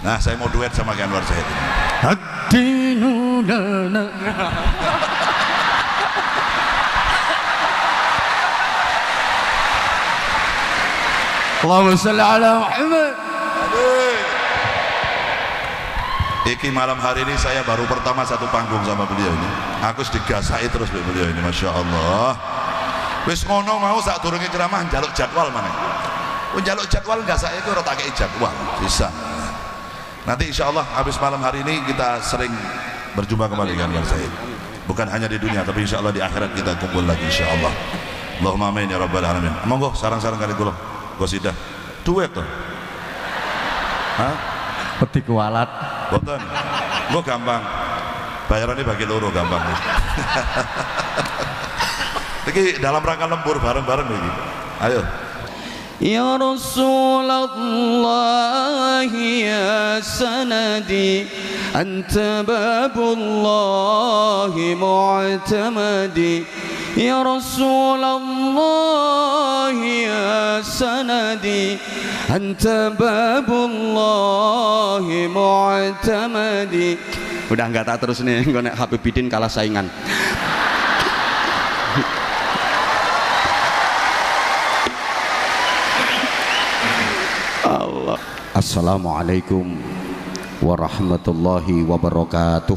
Nah, saya mau duet sama Ki Anwar Zahid. Ad-dinu lana. Allahumma shalli ala Muhammad. Iki malam hari ini saya baru pertama satu panggung sama beliau ini. Aku digasai terus beliau ini, masya Allah. Wis ngono mau sak durunge ceramah njaluk jadwal mana? Njaluk jadwal gasake itu ora tak kei jadwal, bisa. Nanti insya Allah habis malam hari ini kita sering berjumpa kembali dengan Zahid. Bukan hanya di dunia, tapi insya Allah di akhirat kita kumpul lagi insya Allah. Allahumma amin ya rabbal alamin. Monggo sarang-sarang kali kula. Gosidah duet tuh. Hah? Peti kualat. Boten. Gua gampang. Bayarannya bagi loro gampang. Iki dalam rangka lembur bareng-bareng iki. Ayo. Ya Rasulullah ya sanadi anta babullah mu'tamadi ya Rasulullah ya sanadi anta babullah mu'tamadi. Udah enggak tak terus nih, engko nek Habibidin kalah saingan. Allah. Assalamualaikum warahmatullahi wabarakatuh.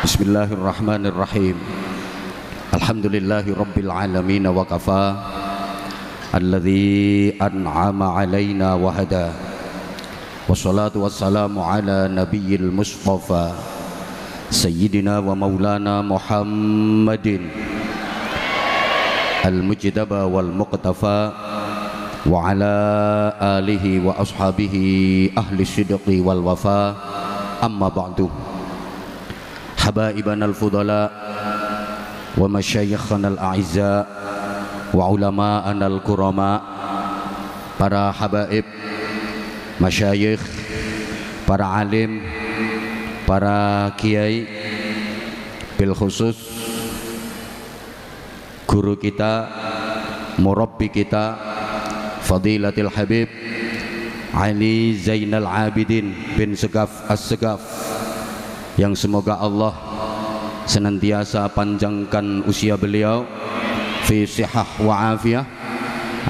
Bismillahirrahmanirrahim. Alhamdulillahi rabbil alamin wa kafa alladzi an'ama alaina wa hada. Wassalatu wassalamu ala nabiyyil mustafa sayyidina wa maulana Muhammadin al-mujtaba wal muqtafa wa ala alihi wa ashabihi ahli sidqi wal wafa. Amma ba'du. Habaibana al-fudala wa masyayikhana al-a'izza wa ulama'ana al-kurama, para habaib, masyayikh, para alim, para kiai, bil khusus guru kita, murabbi kita, Fadilatul Habib Ali Zainal Abidin bin Segaf As-Segaf, yang semoga Allah senantiasa panjangkan usia beliau fi sihah wa afiyah,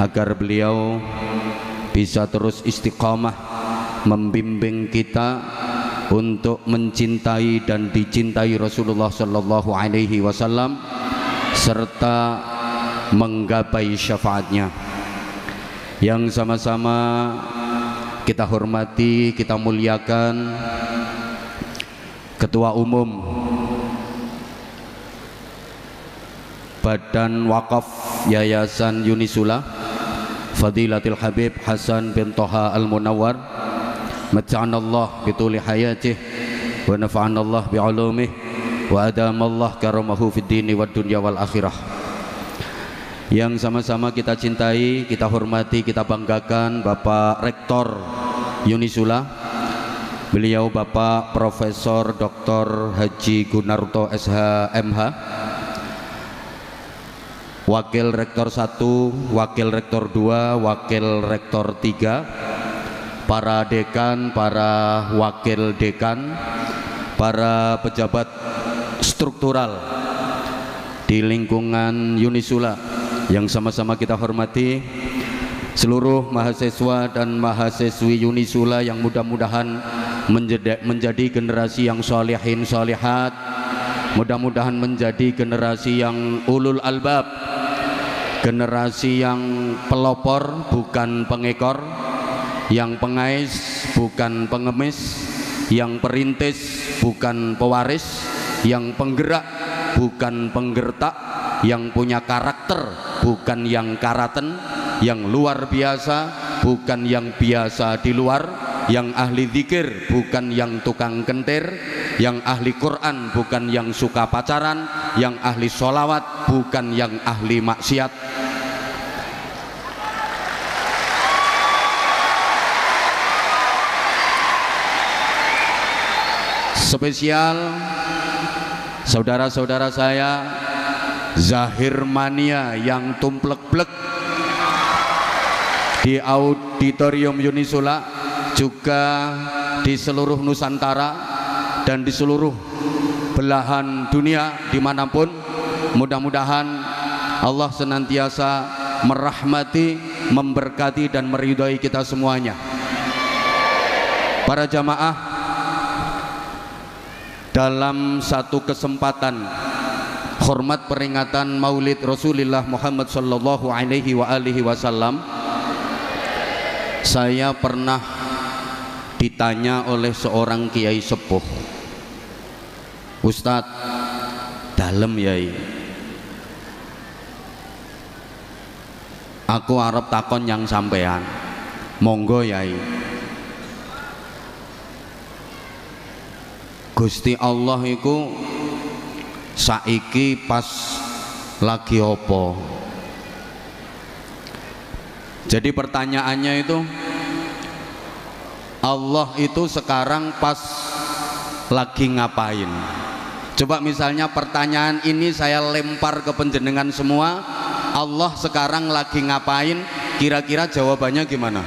agar beliau bisa terus istiqamah membimbing kita untuk mencintai dan dicintai Rasulullah sallallahu alaihi wasallam serta menggapai syafaatnya. Yang sama-sama kita hormati, kita muliakan Ketua Umum Badan Wakaf Yayasan Unisula, Fadilatul Habib Hasan bin Toha Al-Munawwar, mata'anallah bituli hayatih wa nafa'anallah bi'ulumih wa adamallah karamahu fid dini wad dunya wal akhirah. Yang sama-sama kita cintai, kita hormati, kita banggakan Bapak Rektor Unisula, beliau Bapak Profesor Dr. Haji Gunarto SH MH, Wakil Rektor 1, Wakil Rektor 2, Wakil Rektor 3, para dekan, para wakil dekan, para pejabat struktural di lingkungan Unisula yang sama-sama kita hormati, seluruh mahasiswa dan mahasiswi Unisula yang mudah-mudahan menjadi generasi yang sholihin sholihat, mudah-mudahan menjadi generasi yang ulul albab, generasi yang pelopor bukan pengekor, yang pengais bukan pengemis, yang perintis bukan pewaris, yang penggerak bukan penggertak, yang punya karakter bukan yang karaten, yang luar biasa bukan yang biasa di luar, yang ahli zikir bukan yang tukang kentir, yang ahli Quran bukan yang suka pacaran, yang ahli sholawat bukan yang ahli maksiat. Spesial saudara-saudara saya Zahir Mania yang tumplek-plek, di Auditorium Unisula, juga di seluruh Nusantara dan di seluruh belahan dunia dimanapun. Mudah-mudahan Allah senantiasa merahmati, memberkati dan meridhai kita semuanya. Para jamaah, dalam satu kesempatan hormat peringatan Maulid Rasulullah Muhammad sallallahu alaihi wasallam, saya pernah ditanya oleh seorang kiai sepuh, "Ustadz, dalem yai, aku arep takon yang sampean." "Monggo yai." Gusti Allah iku saiki pas lagi opo? Jadi pertanyaannya itu, Allah itu sekarang pas lagi ngapain? Coba misalnya pertanyaan ini saya lempar ke penjenengan semua, Allah sekarang lagi ngapain? Kira-kira jawabannya gimana?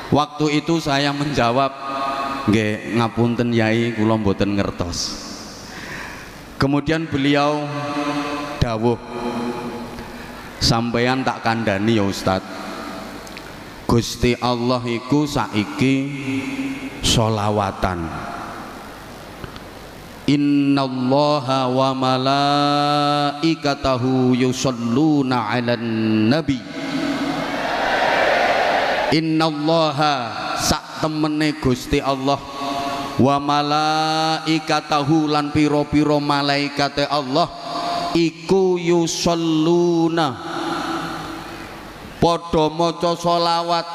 Waktu itu saya menjawab, "Nggih, ngapunten yai, kula mboten ngertos." Kemudian beliau dawuh, "Sampeyan tak kandhani ya Ustad, Gusti Allah iku saiki sholawatan. Innallaha wa malaikatahu yusholluna 'alan nabi." Innallaha sak temene Gusti Allah, wa malaikatahu lan piro-piro malaikate Allah iku yusholluna, padha maca sholawat,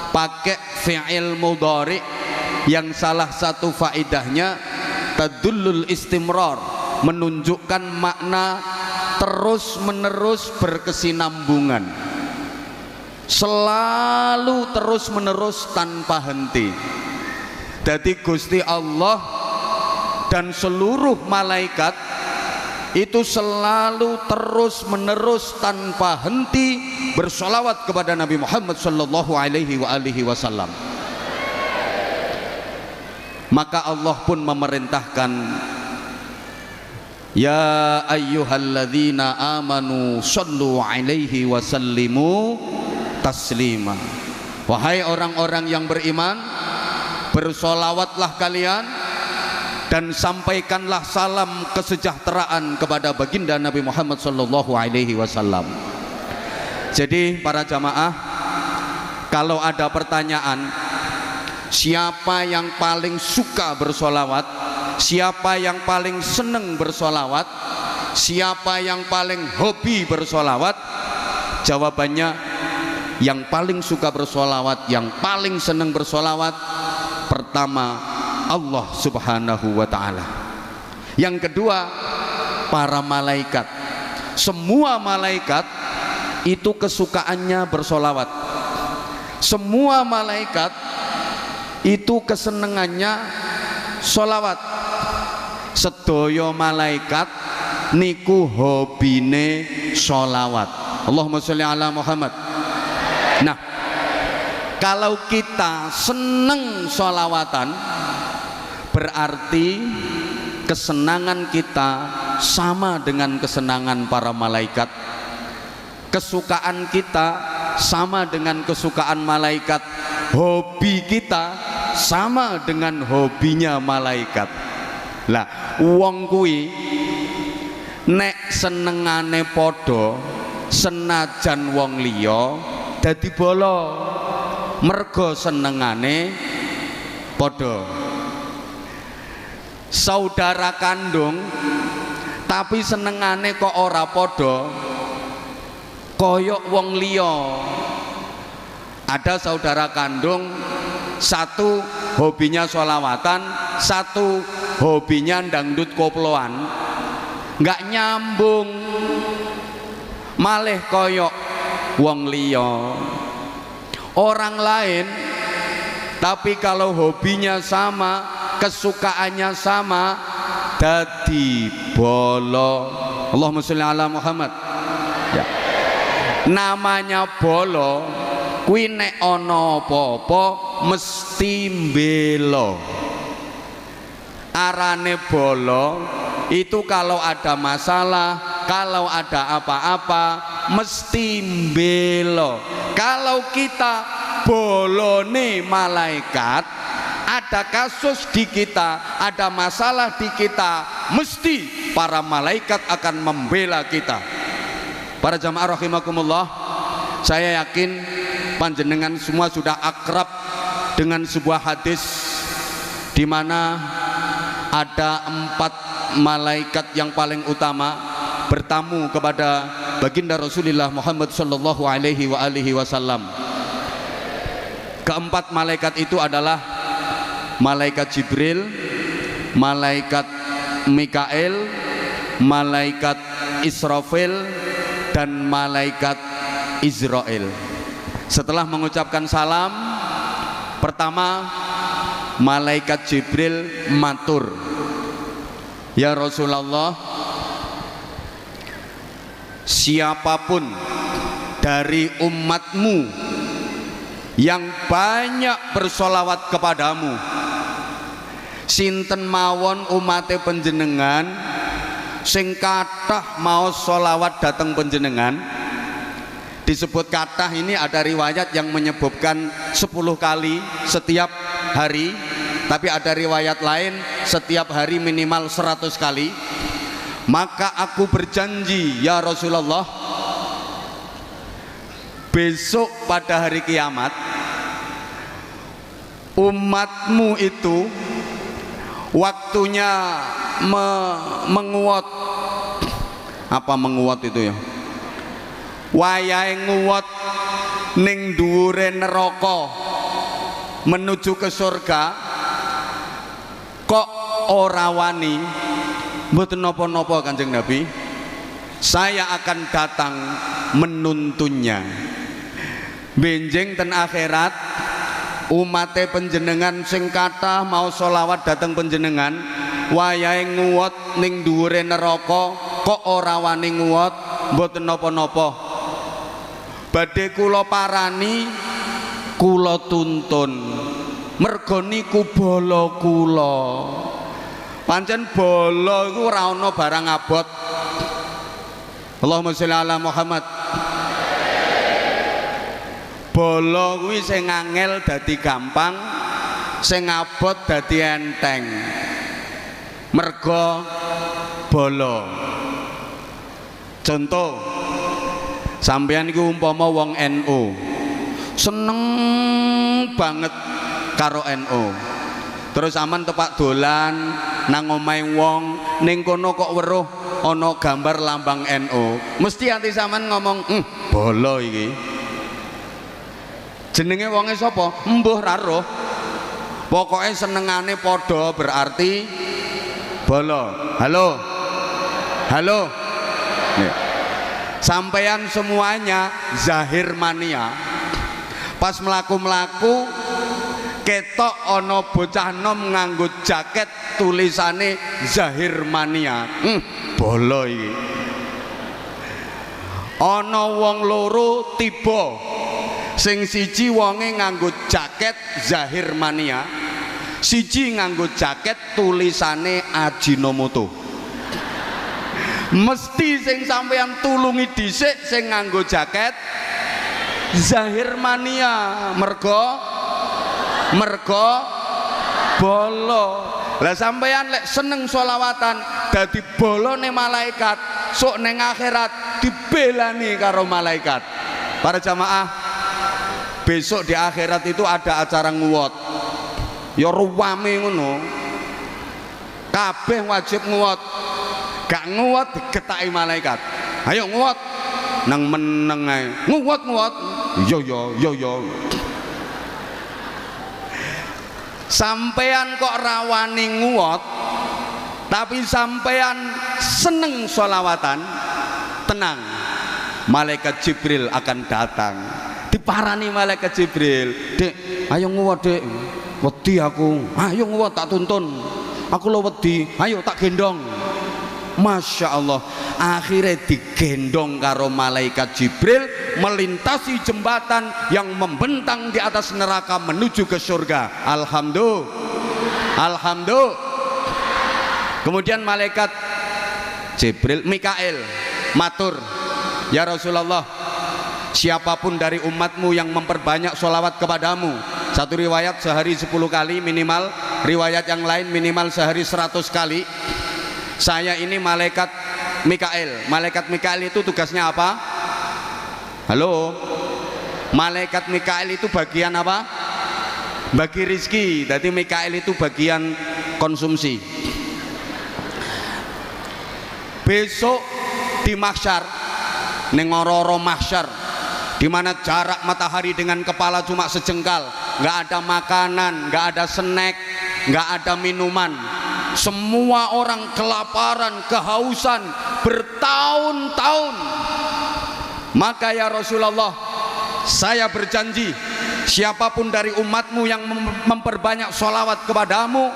pakai fi'il mudhari yang salah satu faidahnya tadullul istimrar, menunjukkan makna terus menerus berkesinambungan, selalu terus menerus tanpa henti. Jadi Gusti Allah dan seluruh malaikat itu selalu terus menerus tanpa henti bersolawat kepada Nabi Muhammad sallallahu alaihi wasallam. Maka Allah pun memerintahkan, "Ya ayyuhalladzina amanu sallu alaihi wasallimu taslima." Wahai orang-orang yang beriman, bersolawatlah kalian dan sampaikanlah salam kesejahteraan kepada baginda Nabi Muhammad sallallahu alaihi wasallam. Jadi para jamaah, kalau ada pertanyaan siapa yang paling suka bersolawat, siapa yang paling seneng bersolawat, siapa yang paling hobi bersolawat, jawabannya yang paling suka bersolawat, yang paling seneng bersolawat, pertama Allah subhanahu wa ta'ala. Yang kedua, para malaikat. Semua malaikat itu kesukaannya bersolawat. Semua malaikat itu kesenangannya solawat. Sedaya malaikat niku hobine solawat. Allahumma sholli ala Muhammad. Nah, kalau kita seneng solawatan, berarti kesenangan kita sama dengan kesenangan para malaikat, kesukaan kita sama dengan kesukaan malaikat, hobi kita sama dengan hobinya malaikat. Lah wong kuwi nek senengane podo, senajan wong liya dadi bolo, mergo senengane podo. Saudara kandung tapi senengane kok ora podo, koyok wong liya. Ada saudara kandung, satu hobinya sholawatan, satu hobinya dangdut koploan, nggak nyambung, malih koyok wong liya. Orang lain tapi kalau hobinya sama, kesukaannya sama, dadi bolo. Allahumma sholli ala Muhammad. Ya. namanya bolo kuwi nek ana apa-apa mesti mbela. Arane bolo itu kalau ada masalah, kalau ada apa-apa mesti mbela. Kalau kita bolone malaikat, ada kasus di kita, ada masalah di kita, mesti para malaikat akan membela kita. Para jamaah rahimakumullah, saya yakin panjenengan semua sudah akrab dengan sebuah hadis di mana ada 4 malaikat yang paling utama bertamu kepada baginda Rasulullah Muhammad sallallahu alaihi wasallam. Keempat malaikat itu adalah malaikat Jibril, malaikat Mikael, malaikat Israfil, dan malaikat Israel. Setelah mengucapkan salam, pertama malaikat Jibril matur, ya Rasulullah, siapapun dari umatmu yang banyak bersolawat kepadamu, sinten mawon umate panjenengan sing kathah mau solawat datang panjenengan. Disebut kathah ini ada riwayat yang menyebutkan 10 kali setiap hari, tapi ada riwayat lain setiap hari minimal 100 kali. Maka aku berjanji ya Rasulullah, besok pada hari kiamat umatmu itu waktunya menguat. Apa menguat itu ya? Wayahe nguwat ning dhuwure neraka menuju ke surga, kok ora wani. Mboten napa-napa Kanjeng Nabi, saya akan datang menuntunnya. Benjing ten akhirat umate panjenengan sing kathah mau solawat dateng panjenengan, wayahe nguwat ning dhuwure neraka kok ora wani nguwat. Mboten napa-napa, badhe kula parani, kula tuntun, merga niku bala kula. Pancen bala iku ora ana barang abot. Allahumma sholli ala Muhammad. Bala kuwi sing angel dadi gampang, sing abot dadi enteng. Merga bala. Contoh, sampeyan iku umpama wong NU, seneng banget karo NU. Terus aman tepak dolan nang omahe wong, ning kono kok weruh ana gambar lambang NU. Mesti ati sampean ngomong, bolo iki. Jenenge wonge sapa? Mbuh ra roh. Pokoke senengane padha berarti bolo. Halo. Halo. Nih. Sampeyan semuanya zahir mania. Pas mlaku-mlaku ketok ana bocah nom nganggo jaket tulisane zahir mania. Bolo iki. Ana wong loro tiba, sing siji wonge nganggo jaket zahir mania, siji nganggo jaket tulisane Ajinomoto. Mesti sing sampeyan tulungi dhisik sing nganggo jaket zahir mania, merga bolo. Lah sampeyan lek seneng sholawatan dadi bolone malaikat, sok neng akhirat dibelani karo malaikat. Para jamaah, besok di akhirat itu ada acara nguwat. Ya ruwame ngono. Kabeh wajib nguwat. Gak nguwat digetaki malaikat. Ayo nguwat. Nang meneng ae. Nguwat. Yo. Sampean kok rawani nguwat, tapi sampean seneng sholawatan, tenang, malaikat Jibril akan datang. Diparani malaikat Jibril, dek, ayo nguwat dek, wedi aku, ayo nguwat tak tuntun, aku lo wedi, ayo tak gendong. Masya Allah, akhirnya digendong karo malaikat Jibril melintasi jembatan yang membentang di atas neraka menuju ke surga. Alhamdulillah. Kemudian malaikat Jibril, Mikail matur, ya Rasulullah, siapapun dari umatmu yang memperbanyak sholawat kepadamu, satu riwayat sehari 10 kali minimal, riwayat yang lain minimal sehari 100 kali, saya ini malaikat Mikail. Malaikat Mikail itu tugasnya apa? Halo, malaikat Mikail itu bagian apa? Bagi rizki. Jadi Mikail itu bagian konsumsi. Besok di mahsyar, nengororo mahsyar, di mana jarak matahari dengan kepala cuma sejengkal, nggak ada makanan, nggak ada snack, nggak ada minuman. Semua orang kelaparan, kehausan bertahun-tahun. Maka ya Rasulullah, saya berjanji, siapapun dari umatmu yang memperbanyak sholawat kepadamu,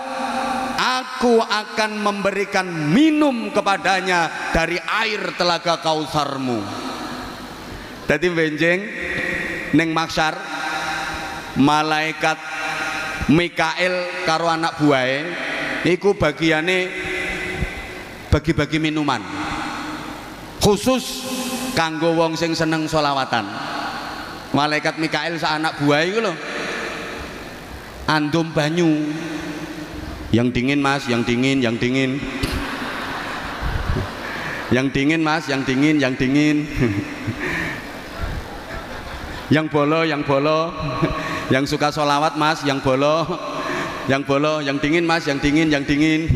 aku akan memberikan minum kepadanya dari air telaga Kausarmu. Jadi benjeng neng mahsyar, malaikat Mikail karo anak buahe iku bagiane bagi-bagi minuman khusus kanggo wong sing seneng sholawatan. Malaikat Mikail sa anak buah iku lho andum banyu yang dingin mas, yang dingin, yang dingin, yang dingin mas, yang dingin, yang dingin, yang bolo, yang bolo, yang suka sholawat mas, yang bolo, yang bolo, yang dingin mas, yang dingin, yang dingin,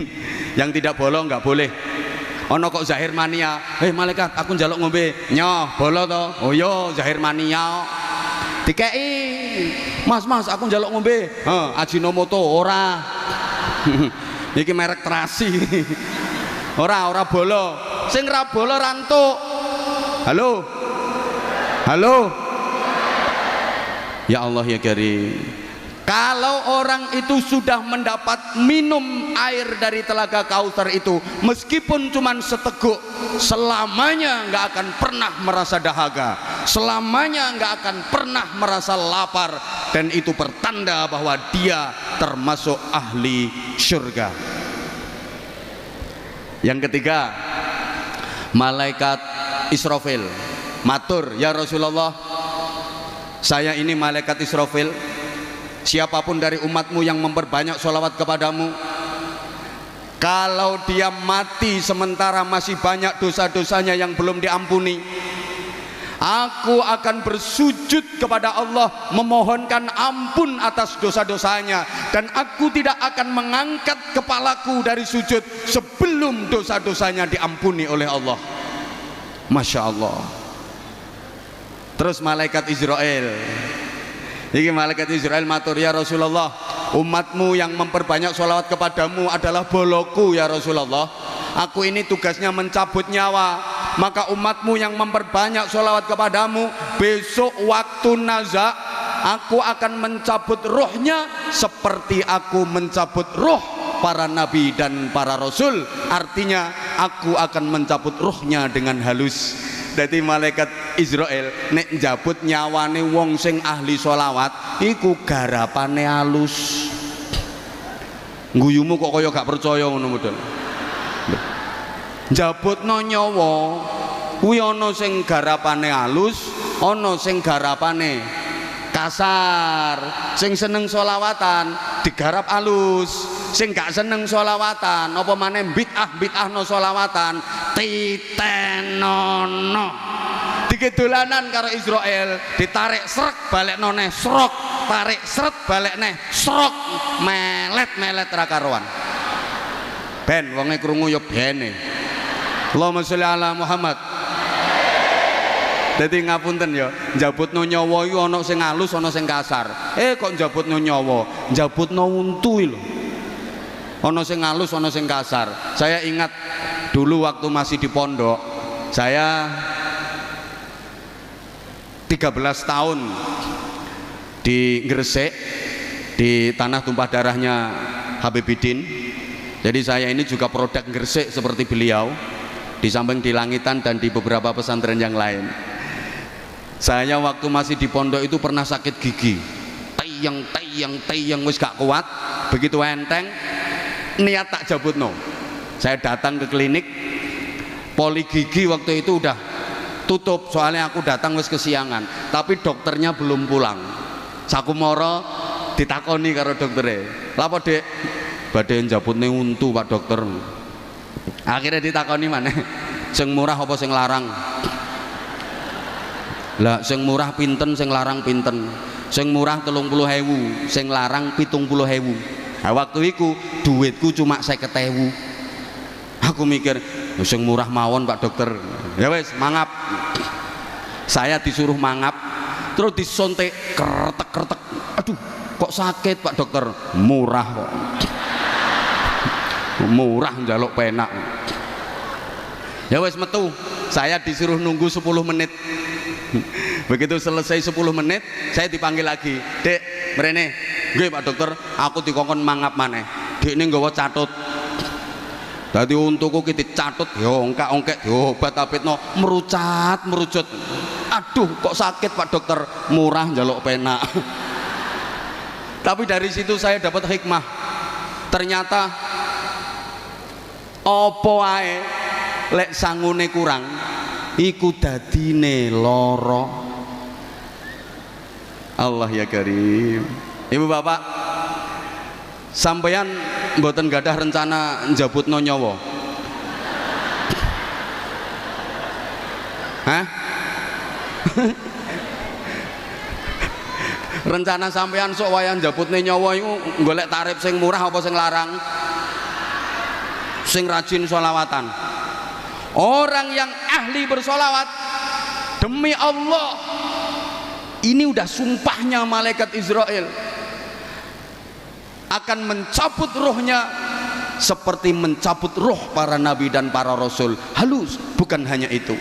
yang tidak bolo nggak boleh. Ono kok zahir mania, malaikat aku njaluk ngombe, nyoh bolo to, oh yo zahir mania, dikei, mas aku njaluk ngombe, Ajinomoto ora, iki merek terasi, ora bolo, sing ra bolo rantuk, halo, ya Allah ya Karim. Kalau orang itu sudah mendapat minum air dari telaga Kautsar itu, meskipun cuma seteguk, selamanya nggak akan pernah merasa dahaga, selamanya nggak akan pernah merasa lapar, dan itu pertanda bahwa dia termasuk ahli surga. Yang ketiga, malaikat Israfil matur, ya Rasulullah, saya ini malaikat Israfil, siapapun dari umatmu yang memperbanyak sholawat kepadamu, kalau dia mati sementara masih banyak dosa-dosanya yang belum diampuni, aku akan bersujud kepada Allah memohonkan ampun atas dosa-dosanya, dan aku tidak akan mengangkat kepalaku dari sujud sebelum dosa-dosanya diampuni oleh Allah. Masya Allah. Terus malaikat Israel, ini malaikat Israel matur, ya Rasulullah, umatmu yang memperbanyak sholawat kepadamu adalah boloku ya Rasulullah, aku ini tugasnya mencabut nyawa, maka umatmu yang memperbanyak sholawat kepadamu, besok waktu naza aku akan mencabut ruhnya seperti aku mencabut ruh para nabi dan para rasul. Artinya aku akan mencabut ruhnya dengan halus. Jadi malaikat Israel nek njabut nyawane wong sing ahli sholawat iku garapane halus. Guyumu kok kaya gak percaya ngono model. Njabutno nyawa kuwi ana sing garapane halus, ana sing garapane kasar. Sing seneng sholawatan digarap halus, sing gak seneng sholawatan apa maneh bid'ah no sholawatan titenono digedolanan karo Israel, ditarik srek balik noneh srok, tarik sret balik neh srok, melet ra karuan. Ben wonge krungu ya bene. Allahumma sholli ala Muhammad. Dadi ngapunten ya, njabutno nyawa iku ana sing halus ana sing kasar. Kok njabutno nyawa, njabutno untu lho. Ana sing halus ana sing kasar. Saya ingat dulu waktu masih di pondok, saya 13 tahun di Gresik, di tanah tumpah darahnya Habibidin. Jadi saya ini juga produk Gresik seperti beliau. di samping di Langitan dan di beberapa pesantren yang lain. Saya waktu masih di pondok itu pernah sakit gigi, tayang wis gak kuat, begitu enteng niat tak jabutno. Saya datang ke klinik poli gigi, waktu itu udah tutup soalnya aku datang wis kesiangan, tapi dokternya belum pulang. Sakumoro ditakoni karo doktere, "Lapo Dek?" "Badhe njabutne untu Pak Dokter." Akhirnya ditakoni maneh, "Sing murah apa sing larang?" "Lah sing murah pinten, sing larang pinten?" "Sing murah 30.000, sing larang 70.000. Nah, waktu itu duitku cuma 50.000. Aku mikir, sing murah mawon Pak Dokter. Ya wes mangap. Saya disuruh mangap, terus disontek kretek. Aduh, kok sakit Pak Dokter? Murah kok. Murah njaluk penak. Ya wes metu. Saya disuruh nunggu 10 menit. Begitu selesai 10 menit, saya dipanggil lagi. "Dek, mrene." "Nggih Pak Dokter, aku dikongkon mangap maneh." "Dek ini nggawa catut." Dadi untuku ki dicatut, diongkak-ongkek, diobat-abetno, merucut. "Aduh, kok sakit Pak Dokter?" "Murah njaluk penak." Tapi dari situ saya dapat hikmah. Ternyata apa ae lek sangune kurang iku dadine lara. Allah ya Karim. Ibu bapak, sampeyan mboten gadah rencana njabutno nyawa? Hah? Rencana sampeyan sok wayah njabutne nyawa iku golek tarif sing murah apa sing larang? Sing rajin sholawatan. Orang yang ahli bersolawat, demi Allah, ini udah sumpahnya malaikat Israel, akan mencabut rohnya seperti mencabut roh para nabi dan para rasul. Halus. Bukan hanya itu,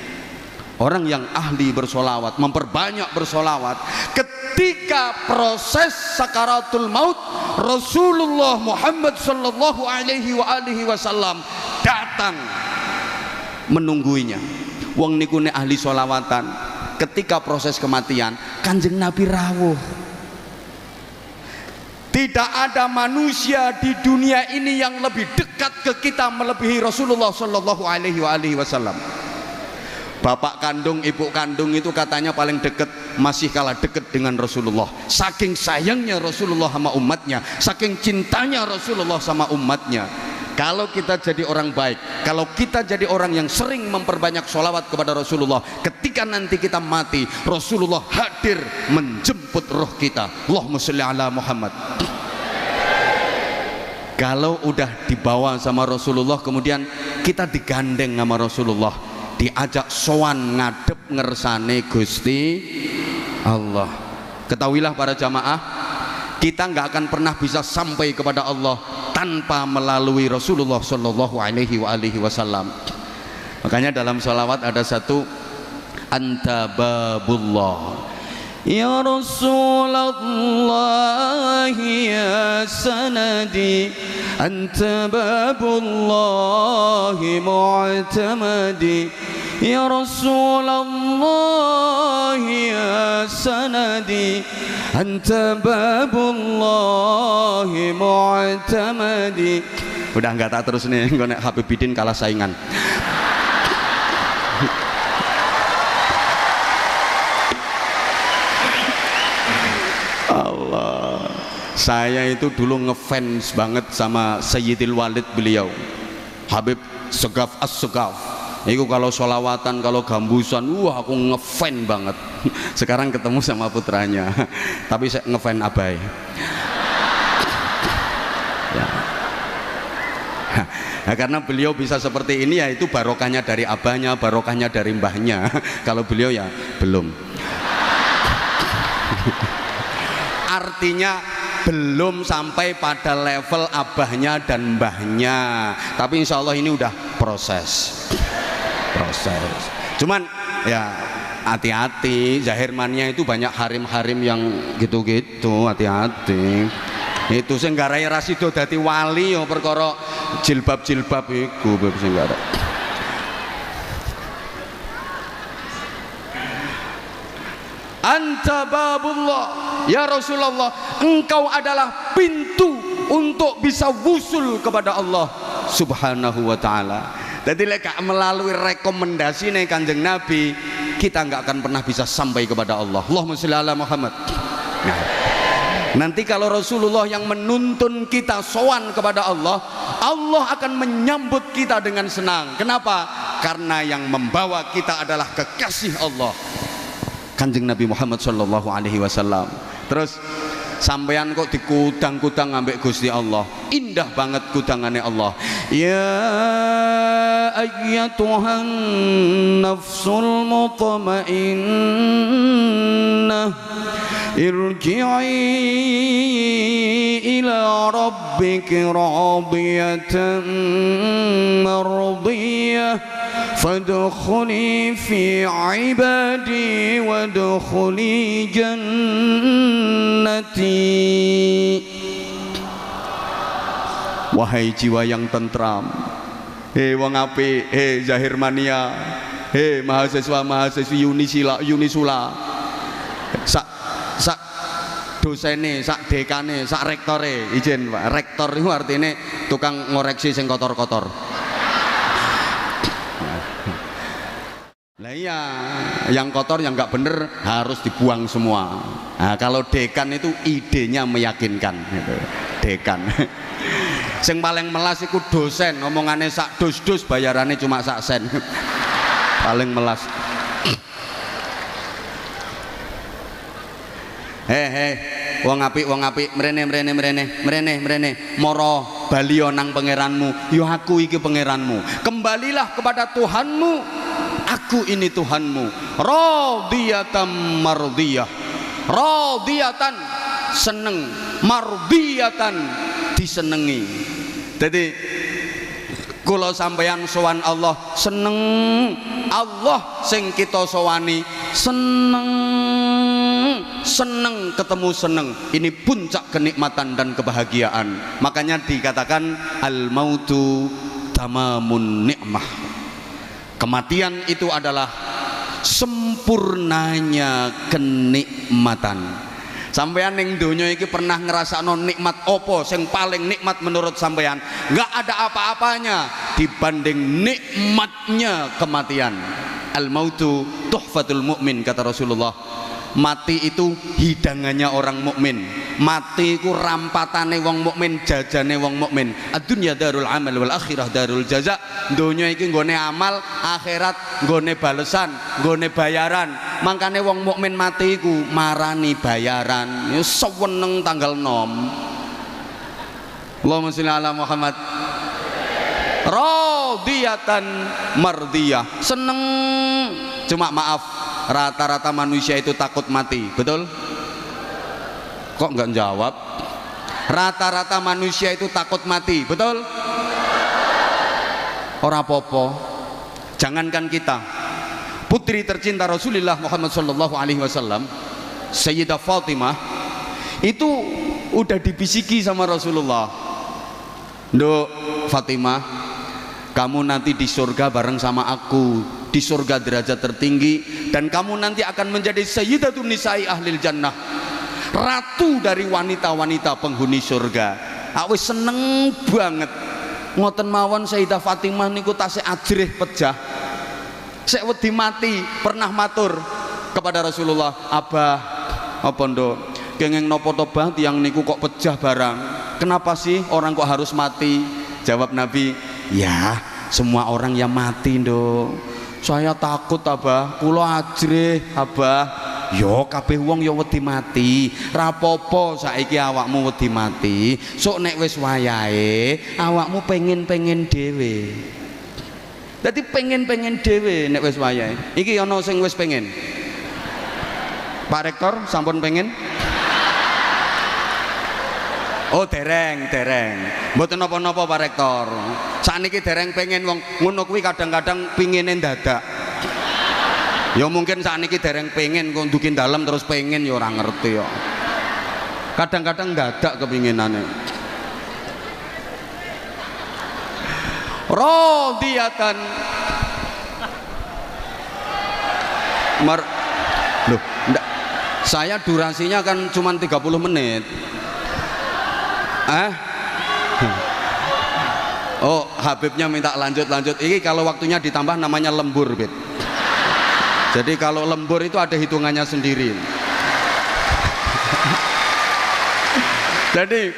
orang yang ahli bersolawat, memperbanyak bersolawat, ketika proses sakaratul maut, Rasulullah Muhammad sallallahu alaihi wasallam datang menungguinya. Wong niku nek ahli solawatan, ketika proses kematian Kanjeng Nabi rawuh. Tidak ada manusia di dunia ini yang lebih dekat ke kita melebihi Rasulullah sallallahu alaihi wasallam. Bapak kandung, ibu kandung itu katanya paling dekat, masih kalah dekat dengan Rasulullah. Saking sayangnya Rasulullah sama umatnya, saking cintanya Rasulullah sama umatnya. Kalau kita jadi orang baik, kalau kita jadi orang yang sering memperbanyak sholawat kepada Rasulullah, ketika nanti kita mati, Rasulullah hadir menjemput roh kita. Allahumma sholli ala Muhammad. Kalau udah dibawa sama Rasulullah, kemudian kita digandeng sama Rasulullah, diajak sowan ngadep ngersane Gusti Allah. Ketahuilah para jamaah, kita nggak akan pernah bisa sampai kepada Allah tanpa melalui Rasulullah Shallallahu Alaihi Wasallam. Makanya dalam sholawat ada satu, anta babullah ya Rasulullah ya sanadi, anta babullah mu'tamadi, ya Rasulullah ya sanadi, anta babullah mu'tamadi. Udah enggak tak terus nih, gue nek Habib Bidin kalah saingan. Allah, saya itu dulu ngefans banget sama Sayyidil Walid beliau, Habib Segaf As-Segaf. Itu kalau sholawatan, kalau gambusan, aku ngefans banget. Sekarang ketemu sama putranya, tapi saya ngefans abai. Ya. Nah, karena beliau bisa seperti ini, ya itu barokahnya dari abahnya, barokahnya dari mbahnya. Kalau beliau ya belum. Artinya belum sampai pada level abahnya dan mbahnya, tapi insya Allah ini udah proses. Cuman ya hati-hati, zahirmannya itu banyak harim-harim yang gitu-gitu, hati-hati. Itu sing garai rasido dadi wali ya perkara jilbab-jilbab iku sing garai. anta babullah. Ya Rasulullah, engkau adalah pintu untuk bisa wusul kepada Allah Subhanahu wa ta'ala. Jadi lek melalui rekomendasi nih Kanjeng Nabi, kita nggak akan pernah bisa sampai kepada Allah. Allahumma sholli ala Muhammad. Nah, nanti kalau Rasulullah yang menuntun kita sowan kepada Allah, Allah akan menyambut kita dengan senang. Kenapa? Karena yang membawa kita adalah kekasih Allah, Kanjeng Nabi Muhammad sallallahu alaihi wasallam. Terus sampean kok dikudang-kudang ambek Gusti Allah, indah banget kudangannya Allah. Ya ayyatuhan nafsul mutmainnah irji'i ila rabbiki radiyatan mardiyah fadkhuli fi ibadi wadkhuli jannati. Wahai jiwa yang tentram, hei wong apik, hei Zahir Mania, hei mahasiswa-mahasiswi Unisula, sak dosene, sak dekane, sak rektore, izin Pak. Rektor itu artinya tukang ngoreksi sing kotor-kotor. Lah iya, yang kotor yang nggak bener harus dibuang semua. Nah, kalau dekan itu idenya meyakinkan, gitu. Dekan. Sing paling melas iku dosen, ngomongane sak dus-dus bayarannya cuma sak sen. Paling melas. Wong apik mrene moro balio nang pangeranmu. Yo aku iki pangeranmu. Kembalilah kepada Tuhanmu. Aku ini Tuhanmu. Radiyatan mardiyah. Radiyatan seneng, mardiyatan disenengi. Jadi kula sampeyan sowan Allah seneng, Allah sing kita sowani seneng ketemu seneng. Ini puncak kenikmatan dan kebahagiaan. Makanya dikatakan al mautu tamamun nikmah. Kematian itu adalah sempurnanya kenikmatan. Sampeyan ning donya iki pernah ngrasakno nikmat opo sing paling nikmat menurut sampeyan? Enggak ada apa-apanya dibanding nikmatnya kematian. Al mautu tuhfatul mukmin, kata Rasulullah. Mati itu hidangannya orang mukmin. Mati ku rampatane wong mukmin, jajane wong mukmin. Ad-dunya darul amal wal akhirah darul jaza. Donya iki nggone amal, akhirat nggone balesan, nggone bayaran. Mangkane wong mukmin mati iku marani bayaran. Ya seweneng tanggal 6. Allahumma sholli ala Muhammad. Radiyatan mardiyah. Seneng. Cuma maaf, rata-rata manusia itu takut mati, betul? Kok nggak jawab? Rata-rata manusia itu takut mati, betul? Ora popo. Jangankan kita, putri tercinta Rasulullah Muhammad sallallahu alaihi wasallam, Sayyidah Fatimah, itu udah dibisiki sama Rasulullah. Nduk Fatimah, kamu nanti di surga bareng sama aku, di surga derajat tertinggi, dan kamu nanti akan menjadi sayyidatun nisa'i ahlil jannah, ratu dari wanita-wanita penghuni surga. Aku seneng banget ngoten mawon. Sayyidah Fatimah niku tasih ajrih pejah. Sek wedi mati pernah matur kepada Rasulullah, "Abah, apa nduk? Kenging napa to Bah tiyang niku kok pejah barang? Kenapa sih orang kok harus mati?" Jawab Nabi, "Ya, semua orang yang mati nduk. Saya takut Abah, kula ajrih Abah. Yo kabeh wong yo wedi mati. Rapopo saiki awakmu wedi mati. Sok nek wis wayahe awakmu pengen-pengen dhewe." Dadi pengen-pengen dhewe nek wis wayahe. Iki ana sing wis pengen. Pak Rektor sampun pengen? Oh dereng. Mboten napa-napa Pak Rektor. Sakniki dereng pengen wong ngono kuwi kadang-kadang pingine dadak. Ya mungkin sakniki dereng pengen kok ndukin dalem terus pengen ya ora ngerti ya. Kadang-kadang dadak kepinginane. Radiyatan loh, Saya durasinya kan cuma 30 menit. Oh, Habibnya minta lanjut. Ini kalau waktunya ditambah namanya lembur, Bib. Jadi kalau lembur itu ada hitungannya sendiri. Jadi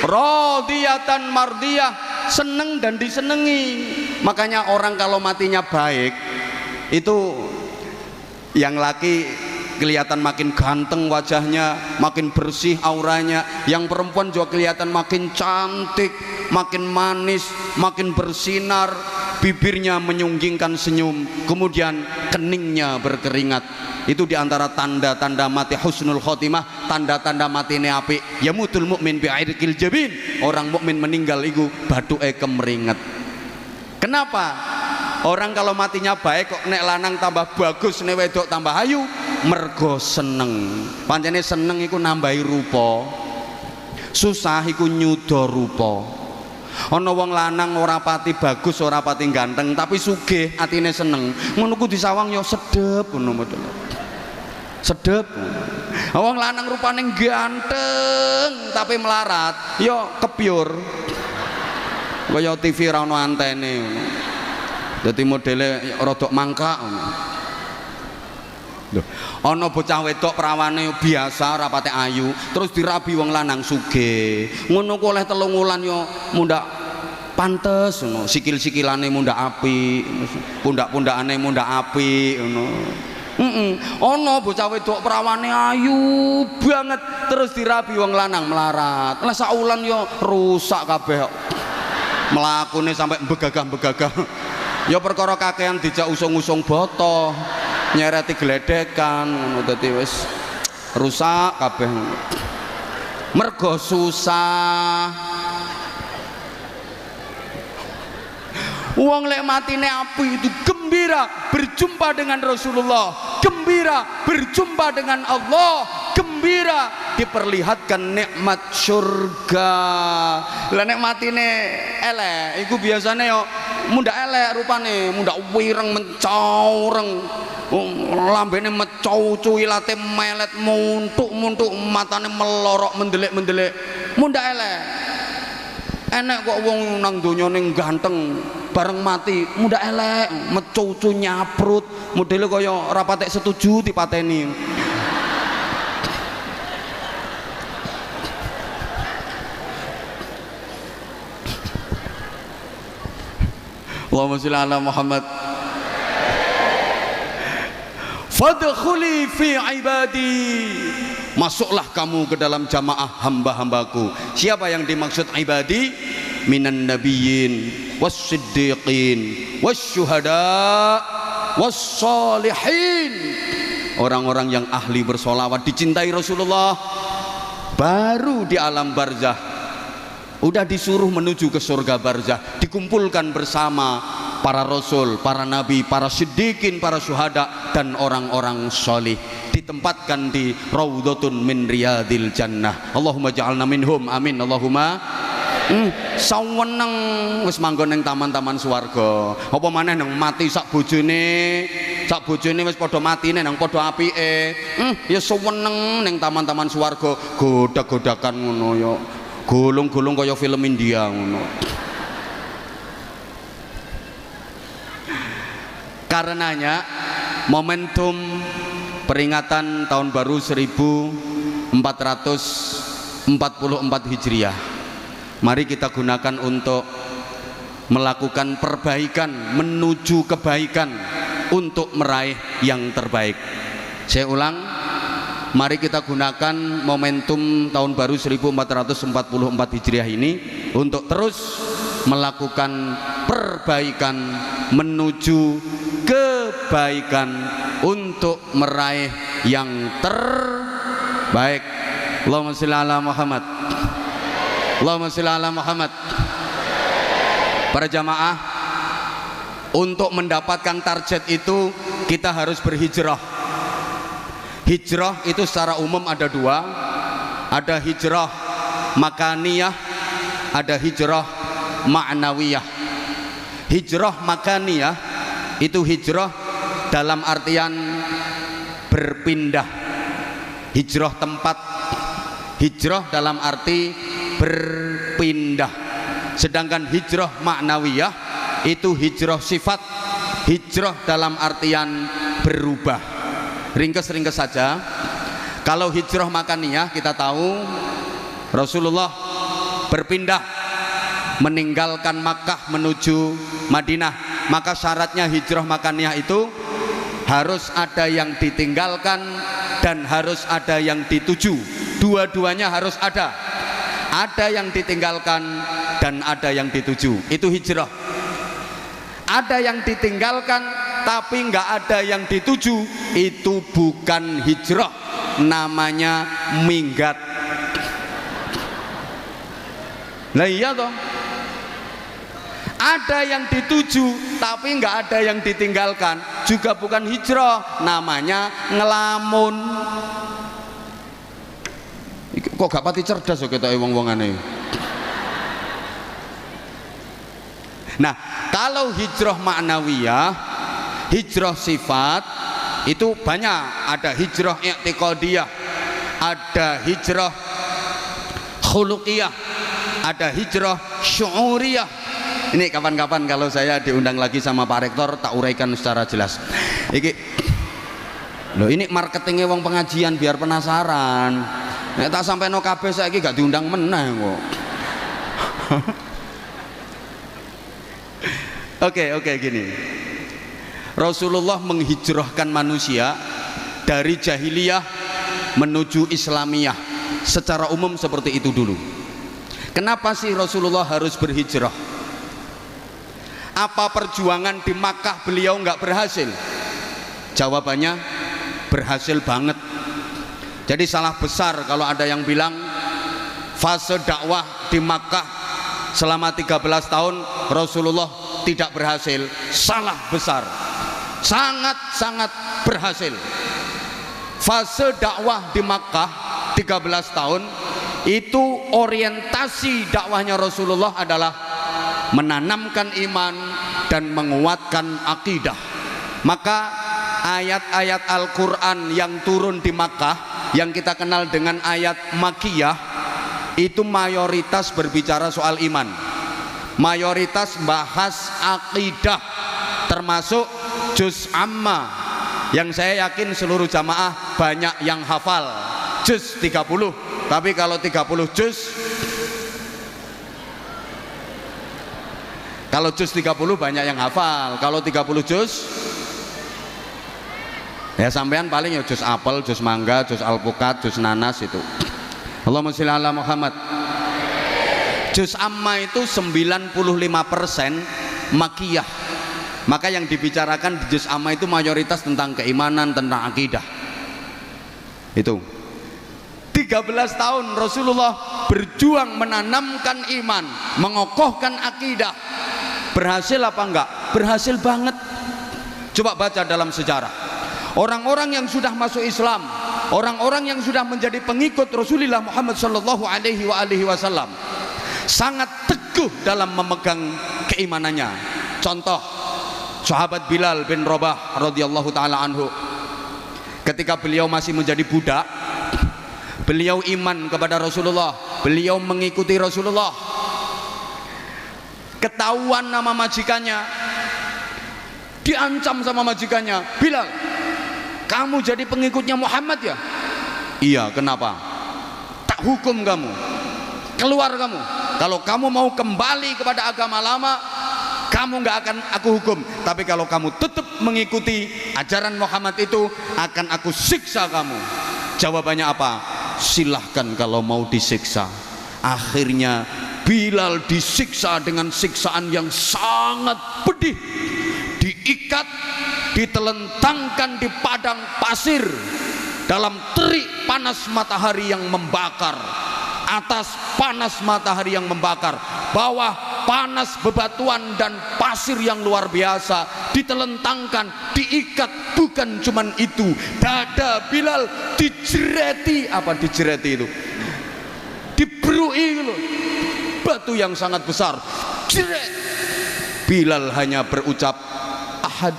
radiyatan mardiyah, seneng dan disenengi. Makanya orang kalau matinya baik itu yang laki kelihatan makin ganteng wajahnya, makin bersih auranya. Yang perempuan juga kelihatan makin cantik, makin manis, makin bersinar, bibirnya menyunggingkan senyum, kemudian keningnya berkeringat. Itu diantara tanda-tanda mati husnul khotimah, tanda-tanda mati apik. Yamutul mukmin bi'irqil jabin. Orang mukmin meninggal itu bathuke kemeringet. Kenapa? Orang kalau matinya baik kok nek lanang tambah bagus, nek wedok tambah ayu, mergo seneng. Pancene seneng iku nambahi rupa, susah iku nyuda rupa. Ana wong lanang ora pati bagus, ora pati ganteng, tapi sugih atine seneng, ngono ku disawang ya sedep ngono model. Sedep. Wong lanang rupane ganteng tapi melarat, ya kebyur. Kaya TV ra ono antene ngono. Dadi modele rodok mangkak ngono. Lho, ana bocah wedok prawane biasa ora pati ayu, terus dirabi wong lanang sugih. Ngono ku oleh 3 wulan yo mundak pantes ngono, sikil-sikilane mundak apik, pundak-pundakane mundak apik ngono. Ana bocah wedok prawane ayu banget, terus dirabi wong lanang melarat. Lah sak wulan yo rusak kabeh. Mlakune sampai begagah-begagah. Ya perkara kakean dijak usung-usung boto, nyereti gledekan ngono, dadi wis rusak kabeh. Mergo susah. Wong lek matine api itu gembira berjumpa dengan Rasulullah, gembira berjumpa dengan Allah, gembira diperlihatkan nikmat surga. Lah nek matine elek iku biasane yo mundak elek rupane, mundak wireng mencaureng, lambene mecow-cuw, ilate melet muntuk-muntuk, matane melorok mendelik-mendelik, mundak elek. Enek kok wong nang donya ning ganteng bareng mati mundak elek, mecow-cuw nyaprut, modele kaya ora patek setuju dipateni. Allahumma sholli ala Muhammad. Fadkhuli fi ibadi. Masuklah kamu ke dalam jamaah hamba-hambaku. Siapa yang dimaksud ibadi? Minan nabiyyin was-siddiqin was-syuhada was-shalihin. Orang-orang yang ahli bersolawat, dicintai Rasulullah, baru di alam barzah udah disuruh menuju ke surga barzah, dikumpulkan bersama para rasul, para nabi, para siddiqin, para syuhada dan orang-orang sholih, ditempatkan di raudhatun min riyadil jannah. Allahumma ja'alna minhum, amin. Allahumma saweneng wis manggon ning taman-taman swarga. Apa maneh nang mati sak bojone wis padha matine nang padha apike. Ya saweneng ning taman-taman swarga, godak-godakan ngono ya. Gulung-gulung kaya film India ngono. Karenanya momentum peringatan tahun baru 1444 Hijriah, mari kita gunakan untuk melakukan perbaikan menuju kebaikan, untuk meraih yang terbaik. Saya ulang, mari kita gunakan momentum tahun baru 1444 Hijriah ini untuk terus melakukan perbaikan menuju kebaikan, untuk meraih yang terbaik. Allahumma sholli ala Muhammad. Allahumma sholli ala Muhammad. Para jamaah, untuk mendapatkan target itu kita harus berhijrah. Hijrah itu secara umum ada dua, ada hijrah makaniyah, ada hijrah ma'nawiyah. Hijrah makaniyah itu hijrah dalam artian berpindah. hijrah tempat, hijrah dalam arti berpindah. Sedangkan hijrah maknawiyah itu hijrah sifat, hijrah dalam artian berubah. Ringkes-ringkes saja. Kalau hijrah makaniyah kita tahu Rasulullah berpindah meninggalkan Makkah menuju Madinah, maka syaratnya hijrah makaniyah itu harus ada yang ditinggalkan dan harus ada yang dituju. Dua-duanya harus ada yang ditinggalkan dan ada yang dituju. Itu hijrah. Ada yang ditinggalkan tapi nggak ada yang dituju, itu bukan hijrah, namanya minggat. Lah iya toh, ada yang dituju tapi nggak ada yang ditinggalkan, juga bukan hijrah, namanya ngelamun. Kok gak pati cerdas kok kita wong-wongane. Nah, kalau hijrah maknawiyah, hijrah sifat itu banyak. Ada hijrah i'tiqadiyah, ada hijrah khuluqiyah, ada hijrah syu'uriyah. Ini kapan-kapan kalau saya diundang lagi sama Pak Rektor tak uraikan secara jelas. Loh, ini marketingnya wong pengajian biar penasaran. Nek tak sampai no kabeh saiki gak diundang meneh kok. Oke, gini. Rasulullah menghijrahkan manusia dari jahiliyah menuju Islamiyah. Secara umum seperti itu dulu. Kenapa sih Rasulullah harus berhijrah? Apa perjuangan di Makkah beliau nggak berhasil? Jawabannya berhasil banget. Jadi salah besar kalau ada yang bilang fase dakwah di Makkah selama 13 tahun Rasulullah tidak berhasil. Salah besar. Sangat-sangat berhasil. Fase dakwah di Makkah 13 tahun itu orientasi dakwahnya Rasulullah adalah menanamkan iman dan menguatkan akidah. Maka ayat-ayat Al-Quran yang turun di Makkah yang kita kenal dengan ayat Makkiyah itu mayoritas berbicara soal iman, mayoritas bahas akidah, termasuk juz amma yang saya yakin seluruh jamaah banyak yang hafal, juz 30. Tapi kalau 30 juz, kalau juz 30 banyak yang hafal. Kalau 30 juz ya sampean paling ya juz apel, juz mangga, juz alpukat, juz nanas itu. Allahumma sholli ala Muhammad. Juz amma itu 95% makiyah. Maka yang dibicarakan di juz amma itu mayoritas tentang keimanan, tentang akidah. Itu 13 tahun Rasulullah berjuang menanamkan iman, mengokohkan akidah. Berhasil apa enggak? Berhasil banget. Coba baca dalam sejarah. Orang-orang yang sudah masuk Islam, orang-orang yang sudah menjadi pengikut Rasulullah Muhammad sallallahu alaihi wasallam sangat teguh dalam memegang keimanannya. Contoh, sahabat Bilal bin Rabah radhiyallahu taala anhu. Ketika beliau masih menjadi budak, beliau iman kepada Rasulullah, beliau mengikuti Rasulullah. Ketahuan nama majikannya, diancam sama majikannya, Bilal, kamu jadi pengikutnya Muhammad ya? Iya, kenapa? Tak hukum kamu, keluar kamu. Kalau kamu mau kembali kepada agama lama, kamu nggak akan aku hukum. Tapi kalau kamu tetap mengikuti ajaran Muhammad itu, akan aku siksa kamu. Jawabannya apa? Silahkan kalau mau disiksa. Akhirnya Bilal disiksa dengan siksaan yang sangat pedih, diikat, ditelentangkan di padang pasir dalam terik panas matahari yang membakar, atas panas matahari yang membakar, bawah panas bebatuan dan pasir yang luar biasa, ditelentangkan, diikat. Bukan cuman itu, dada Bilal dijereti. Apa dijereti itu? Diberui loh, batu yang sangat besar, jeret. Bilal hanya berucap ahad.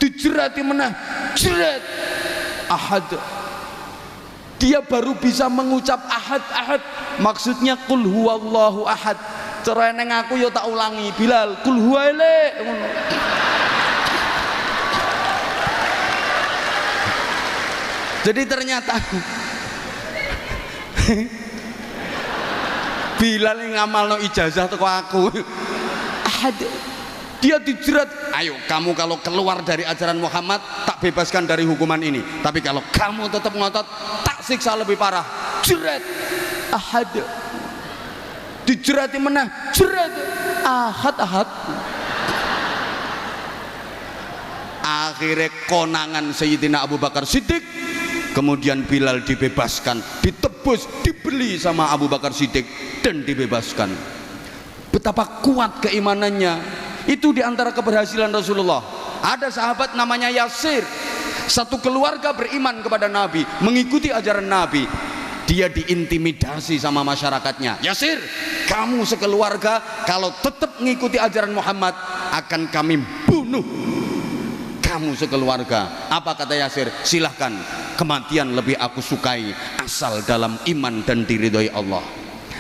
Dijerati meneh, jeret, ahad. Dia baru bisa mengucap ahad ahad, maksudnya kul huwallahu ahad. Cara neng aku yo tak ulangi, Bilal kul huwaile. Jadi ternyata Bilal yang ngamalno ijazah teko aku. Dia dijerat, ayo kamu kalau keluar dari ajaran Muhammad tak bebaskan dari hukuman ini, tapi kalau kamu tetap ngotot tak siksa lebih parah. Jerat ahad, dijerati menang, jerat ahad ahad. Akhirnya konangan Sayyidina Abu Bakar Siddiq, kemudian Bilal dibebaskan, ditebus, dibeli sama Abu Bakar Siddiq dan dibebaskan. Betapa kuat keimanannya. Itu diantara keberhasilan Rasulullah. Ada sahabat namanya Yasir, satu keluarga beriman kepada Nabi, mengikuti ajaran Nabi. Dia diintimidasi sama masyarakatnya. Yasir, kamu sekeluarga kalau tetap mengikuti ajaran Muhammad akan kami bunuh kamu sekeluarga. Apa kata Yasir? Silahkan, kematian lebih aku sukai asal dalam iman dan diridhoi Allah.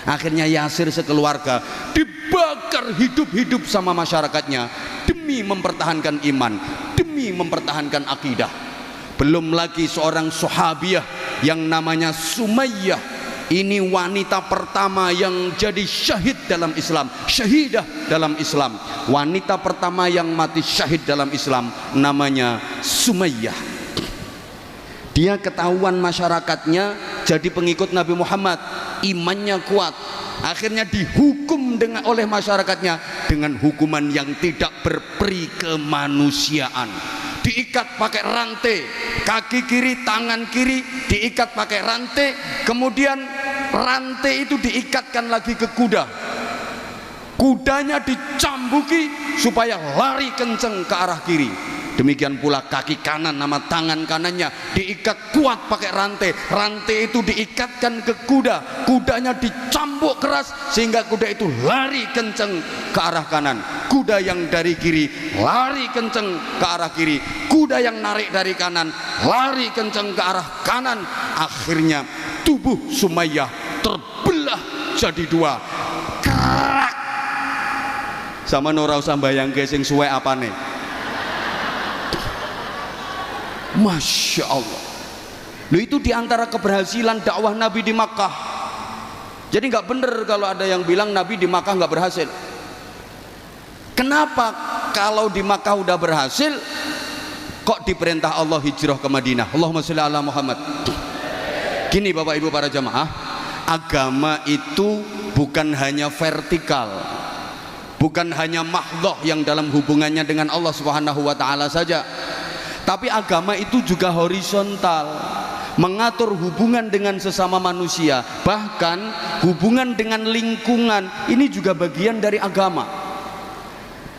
Akhirnya Yasir sekeluarga dibakar hidup-hidup sama masyarakatnya demi mempertahankan iman, demi mempertahankan akidah. Belum lagi seorang sahabiah yang namanya Sumayyah. Ini wanita pertama yang jadi syahid dalam Islam, syahidah dalam Islam. Wanita pertama yang mati syahid dalam Islam namanya Sumayyah. Dia ketahuan masyarakatnya jadi pengikut Nabi Muhammad, imannya kuat. Akhirnya dihukum oleh masyarakatnya dengan hukuman yang tidak berperi kemanusiaan. Diikat pakai rantai, kaki kiri, tangan kiri diikat pakai rantai, kemudian rantai itu diikatkan lagi ke kuda. Kudanya dicambuki supaya lari kenceng ke arah kiri. Demikian pula kaki kanan nama tangan kanannya diikat kuat pakai rantai. Rantai itu diikatkan ke kuda. Kudanya dicambuk keras sehingga kuda itu lari kenceng ke arah kanan. Kuda yang dari kiri lari kenceng ke arah kiri. Kuda yang narik dari kanan lari kenceng ke arah kanan. Akhirnya tubuh Sumayyah terbelah jadi dua. Kerak. Sama ora usah mbayangke sing suwe apane. Masya Allah. Loh, itu diantara keberhasilan dakwah Nabi di Makkah. Jadi nggak bener kalau ada yang bilang Nabi di Makkah nggak berhasil. Kenapa kalau di Makkah udah berhasil kok diperintah Allah hijrah ke Madinah? Allahumma sholli ala Muhammad. Gini Bapak Ibu para jamaah, agama itu bukan hanya vertikal, bukan hanya mahdhah yang dalam hubungannya dengan Allah Subhanahu wa taala saja. Tapi agama itu juga horizontal, mengatur hubungan dengan sesama manusia, bahkan hubungan dengan lingkungan. Ini juga bagian dari agama.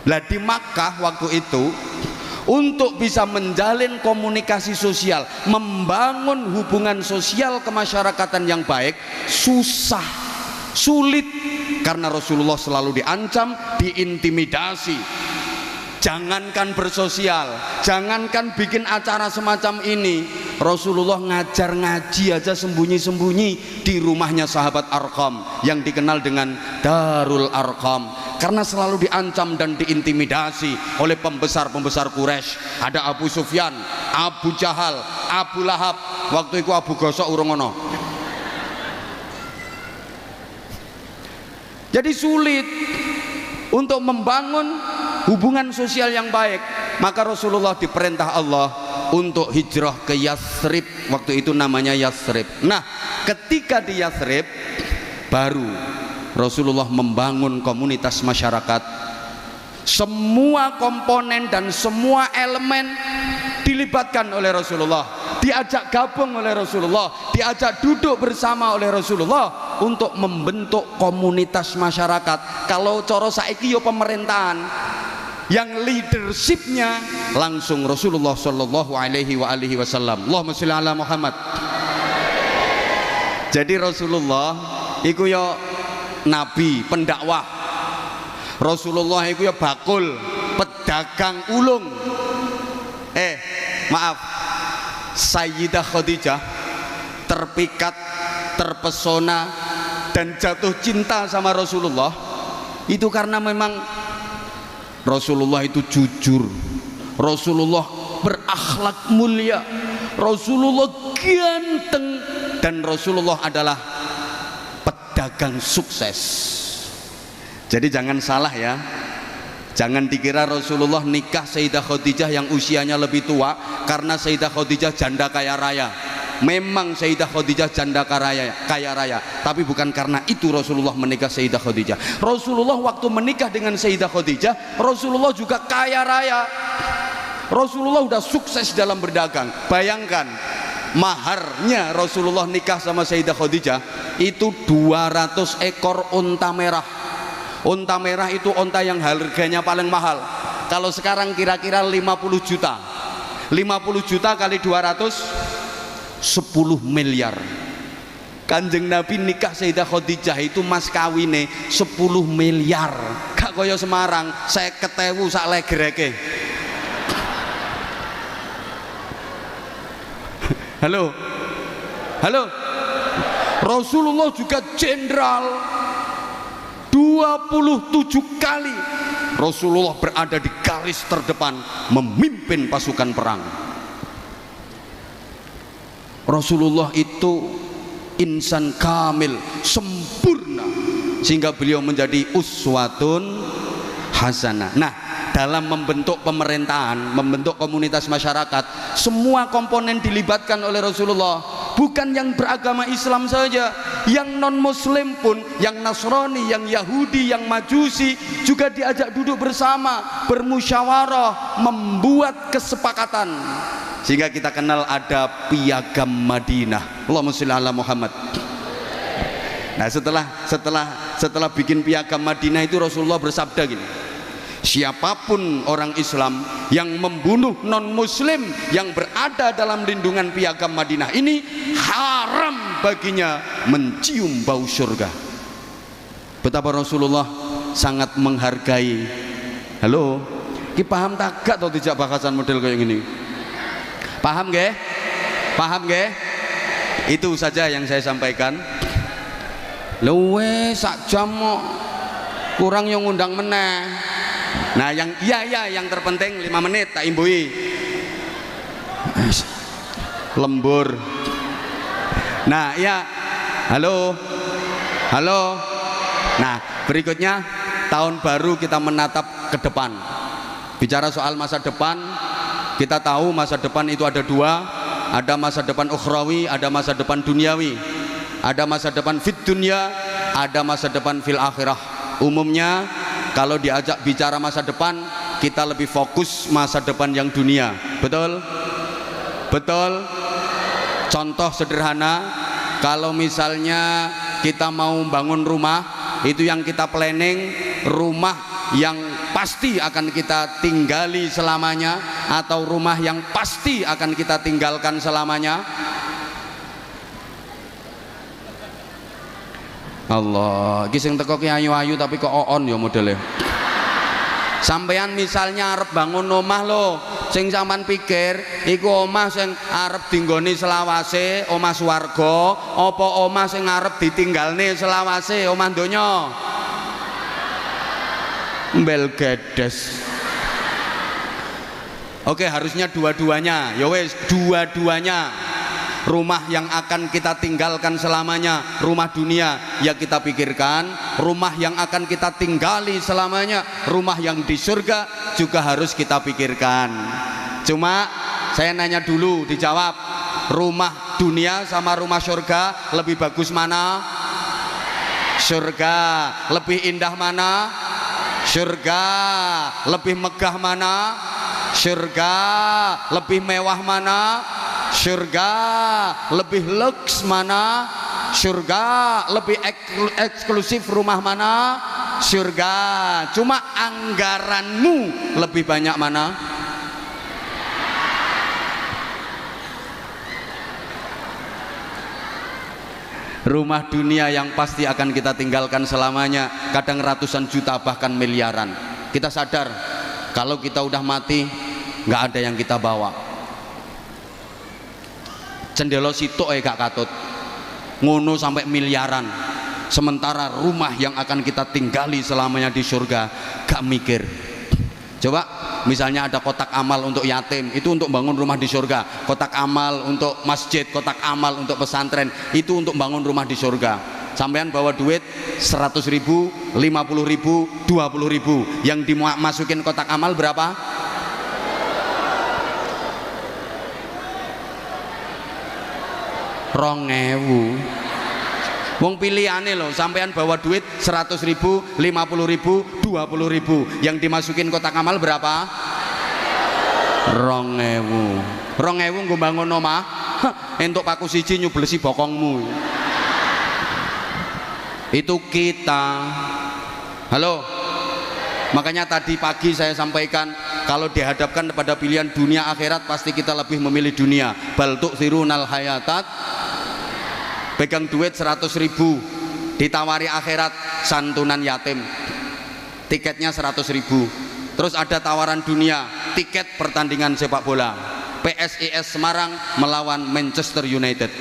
Lah di Makkah waktu itu, untuk bisa menjalin komunikasi sosial, membangun hubungan sosial kemasyarakatan yang baik, susah, sulit, karena Rasulullah selalu diancam, diintimidasi. Jangankan bersosial, jangankan bikin acara semacam ini, Rasulullah ngajar ngaji aja sembunyi-sembunyi di rumahnya sahabat Arqam yang dikenal dengan Darul Arqam, karena selalu diancam dan diintimidasi oleh pembesar-pembesar Quraisy. Ada Abu Sufyan, Abu Jahal, Abu Lahab, waktu itu Abu Gosok urung ono. Jadi sulit untuk membangun hubungan sosial yang baik. Maka Rasulullah diperintah Allah untuk hijrah ke Yathrib. Waktu itu namanya Yathrib. Nah, ketika di Yathrib baru Rasulullah membangun komunitas masyarakat. Semua komponen dan semua elemen dilibatkan oleh Rasulullah, diajak gabung oleh Rasulullah, diajak duduk bersama oleh Rasulullah untuk membentuk komunitas masyarakat. Kalau coro saiki yo pemerintahan, yang leadershipnya langsung Rasulullah Shallallahu Alaihi Wasallam. Allahumma sholli ala Muhammad. Jadi Rasulullah iku yo nabi pendakwah. Rasulullah iku ya bakul pedagang ulung. Maaf, Sayyidah Khadijah terpikat, terpesona dan jatuh cinta sama Rasulullah itu karena memang Rasulullah itu jujur, Rasulullah berakhlak mulia, Rasulullah ganteng, dan Rasulullah adalah pedagang sukses. Jadi jangan salah ya, jangan dikira Rasulullah nikah Sayyidah Khadijah yang usianya lebih tua karena Sayyidah Khadijah janda kaya raya. Memang Sayyidah Khadijah janda kaya raya, tapi bukan karena itu Rasulullah menikah Sayyidah Khadijah. Rasulullah waktu menikah dengan Sayyidah Khadijah, Rasulullah juga kaya raya. Rasulullah udah sukses dalam berdagang. Bayangkan, maharnya Rasulullah nikah sama Sayyidah Khadijah itu 200 ekor unta merah. Unta merah itu unta yang harganya paling mahal. Kalau sekarang kira-kira 50 juta. 50 juta kali 200 10 miliar. Kanjeng Nabi nikah Sayyidah Khadijah itu mas kawine 10 miliar. Gak kaya Semarang 50.000 sak legereke. Halo. Halo. Rasulullah juga jenderal. 27 kali Rasulullah berada di garis terdepan memimpin pasukan perang. Rasulullah itu insan kamil, sempurna, sehingga beliau menjadi uswatun hasanah. Nah, dalam membentuk pemerintahan, membentuk komunitas masyarakat, semua komponen dilibatkan oleh Rasulullah. Bukan yang beragama Islam saja, yang non muslim pun, yang Nasrani, yang Yahudi, yang Majusi juga diajak duduk bersama, bermusyawarah, membuat kesepakatan, sehingga kita kenal ada Piagam Madinah. Allahumma sholli ala Muhammad. Nah, setelah bikin Piagam Madinah itu Rasulullah bersabda gini, siapapun orang Islam yang membunuh non muslim yang berada dalam lindungan Piagam Madinah ini, haram baginya mencium bau surga. Betapa Rasulullah sangat menghargai. Halo, ki paham tak gak atau tidak bahasan model kayak gini? Paham nggih? Paham nggih? Itu saja yang saya sampaikan. Luwe sak jam kurang yang ngundang meneh. Nah, yang yang terpenting 5 menit tak imbui. Lembur. Nah, ya. Halo. Halo. Nah, berikutnya tahun baru kita menatap ke depan. Bicara soal masa depan, kita tahu masa depan itu ada dua, ada masa depan ukhrawi, ada masa depan duniawi. Ada masa depan fit dunya, ada masa depan fil akhirah. Umumnya kalau diajak bicara masa depan, kita lebih fokus masa depan yang dunia. Betul? Betul? Contoh sederhana, kalau misalnya kita mau bangun rumah, itu yang kita planning rumah yang pasti akan kita tinggali selamanya, atau rumah yang pasti akan kita tinggalkan selamanya. Allah, iki sing teko ki ayu-ayu tapi kok on ya modele. Sampeyan misalnya arep bangun omah lho, sing sampean pikir iku omah sing arep dinggoni selawase, omah swarga, apa omah sing arep ditinggalne selawase, omah donya? Mbel gedes. Oke, harusnya dua-duanya. Ya wes, dua-duanya. Rumah yang akan kita tinggalkan selamanya, rumah dunia, ya kita pikirkan. Rumah yang akan kita tinggali selamanya, rumah yang di surga, juga harus kita pikirkan. Cuma saya nanya dulu, dijawab. Rumah dunia sama rumah surga lebih bagus mana? Surga. Lebih indah mana? Surga. Lebih megah mana? Surga. Lebih mewah mana? Surga. Lebih lux mana? Surga. Lebih eksklusif rumah mana? Surga. Cuma anggaranmu lebih banyak mana? Rumah dunia yang pasti akan kita tinggalkan selamanya, kadang ratusan juta bahkan miliaran. Kita sadar kalau kita udah mati nggak ada yang kita bawa. Cendelo sitok gak katut. ngono sampai miliaran. Sementara rumah yang akan kita tinggali selamanya di surga gak mikir. Coba misalnya ada kotak amal untuk yatim, itu untuk bangun rumah di surga. Kotak amal untuk masjid, kotak amal untuk pesantren, itu untuk bangun rumah di surga. Sampean bawa duit 100.000, 50.000, 20.000, yang dimasukin kotak amal berapa? Rongewu. Wong pilihane loh, sampean bawa duit 100.000, 50.000, 20.000, yang dimasukin kotak amal berapa? Rongewu. Nggo bangun omah, entuk paku siji nyublesi bokongmu. Itu kita. Halo. Makanya tadi pagi saya sampaikan, kalau dihadapkan pada pilihan dunia akhirat, pasti kita lebih memilih dunia. Bal tu'thirunal hayatat. Pegang duit 100.000, ditawari akhirat santunan yatim, tiketnya 100.000. Terus ada tawaran dunia, tiket pertandingan sepak bola, PSIS Semarang melawan Manchester United.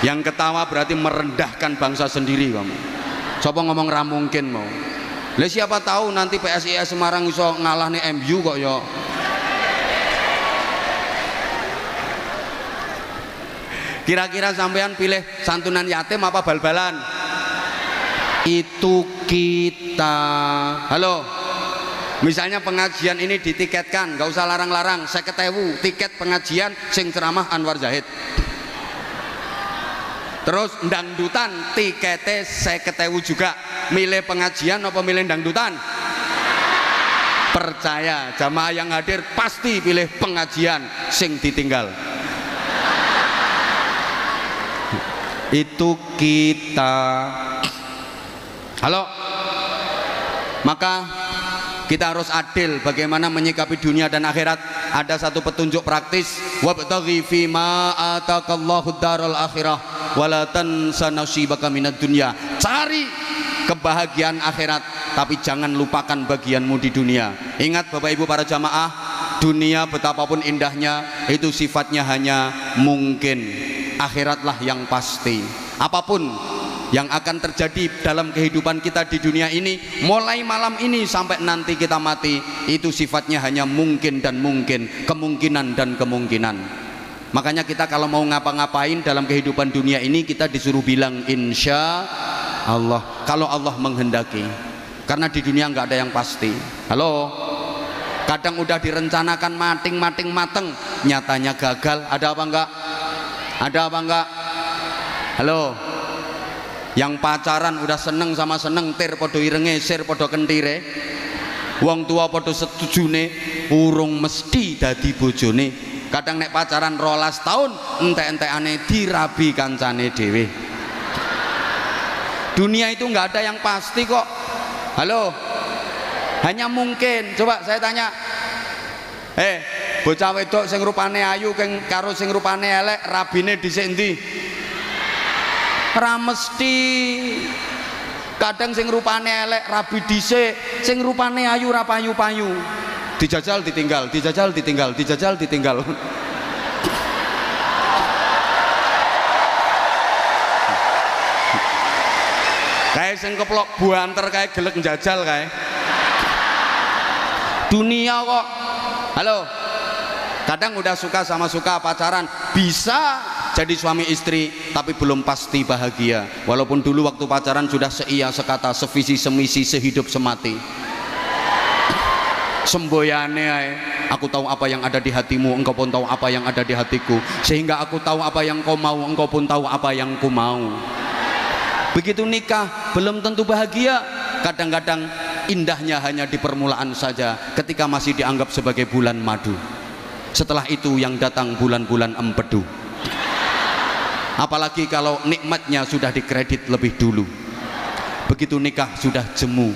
Yang ketawa berarti merendahkan bangsa sendiri kamu. Coba ngomong ra mungkin mau. Lah siapa tahu nanti PSIS Semarang iso ngalahne MU kok ya. Kira-kira sampean pilih santunan yatim apa bal-balan? Itu kita. Halo. Misalnya pengajian ini ditiketkan, nggak usah larang-larang, 50.000 tiket pengajian sing ceramah Anwar Zahid. Terus dangdutan tiketnya 50.000 juga. Milih pengajian apa milih dangdutan? Percaya jamaah yang hadir pasti pilih pengajian sing ditinggal. Itu kita. Halo. Maka kita harus adil bagaimana menyikapi dunia dan akhirat. Ada satu petunjuk praktis, wabtaghi fima atakallahu daral akhirah wala tansa nasibaka minad dunya. Cari kebahagiaan akhirat, tapi jangan lupakan bagianmu di dunia. Ingat Bapak Ibu para jamaah, dunia betapapun indahnya itu sifatnya hanya mungkin. Akhiratlah yang pasti. Apapun yang akan terjadi dalam kehidupan kita di dunia ini, mulai malam ini sampai nanti kita mati, itu sifatnya hanya mungkin dan mungkin, kemungkinan dan kemungkinan. Makanya kita kalau mau ngapa-ngapain dalam kehidupan dunia ini, kita disuruh bilang insya Allah, kalau Allah menghendaki. Karena di dunia nggak ada yang pasti. Halo. Kadang udah direncanakan mateng, nyatanya gagal. Ada apa enggak? Ada apa enggak? Halo. Yang pacaran udah seneng sama seneng, tir podo irenge, sir podo kentire, wong tua podo setujune, urung mesti dadi bojone. Kadang nek pacaran 12 tahun entek-entekane dirabi kancane dhewe. Dunia itu nggak ada yang pasti kok. Halo. Hanya mungkin. Coba saya tanya, bocah wedok sing rupane ayu karo sing rupane elek, rabine dhisik endi? Ra mesti. Kadang sing rupane elek rabi dhisik, sing rupane ayu ra payu-payu. Dijajal ditinggal, dijajal ditinggal, dijajal ditinggal. Kayak sing keplok buanter kayak gelek njajal kayak. Dunia kok. Halo. Kadang udah suka sama suka pacaran, bisa jadi suami istri, tapi belum pasti bahagia. Walaupun dulu waktu pacaran sudah seia sekata, sevisi semisi, sehidup semati. Semboyane ae, aku tahu apa yang ada di hatimu, engkau pun tahu apa yang ada di hatiku. Sehingga aku tahu apa yang kau mau, engkau pun tahu apa yang ku mau. Begitu nikah, belum tentu bahagia. Kadang-kadang indahnya hanya di permulaan saja, ketika masih dianggap sebagai bulan madu. Setelah itu yang datang bulan-bulan empedu. Apalagi kalau nikmatnya sudah dikredit lebih dulu. Begitu nikah sudah jemu,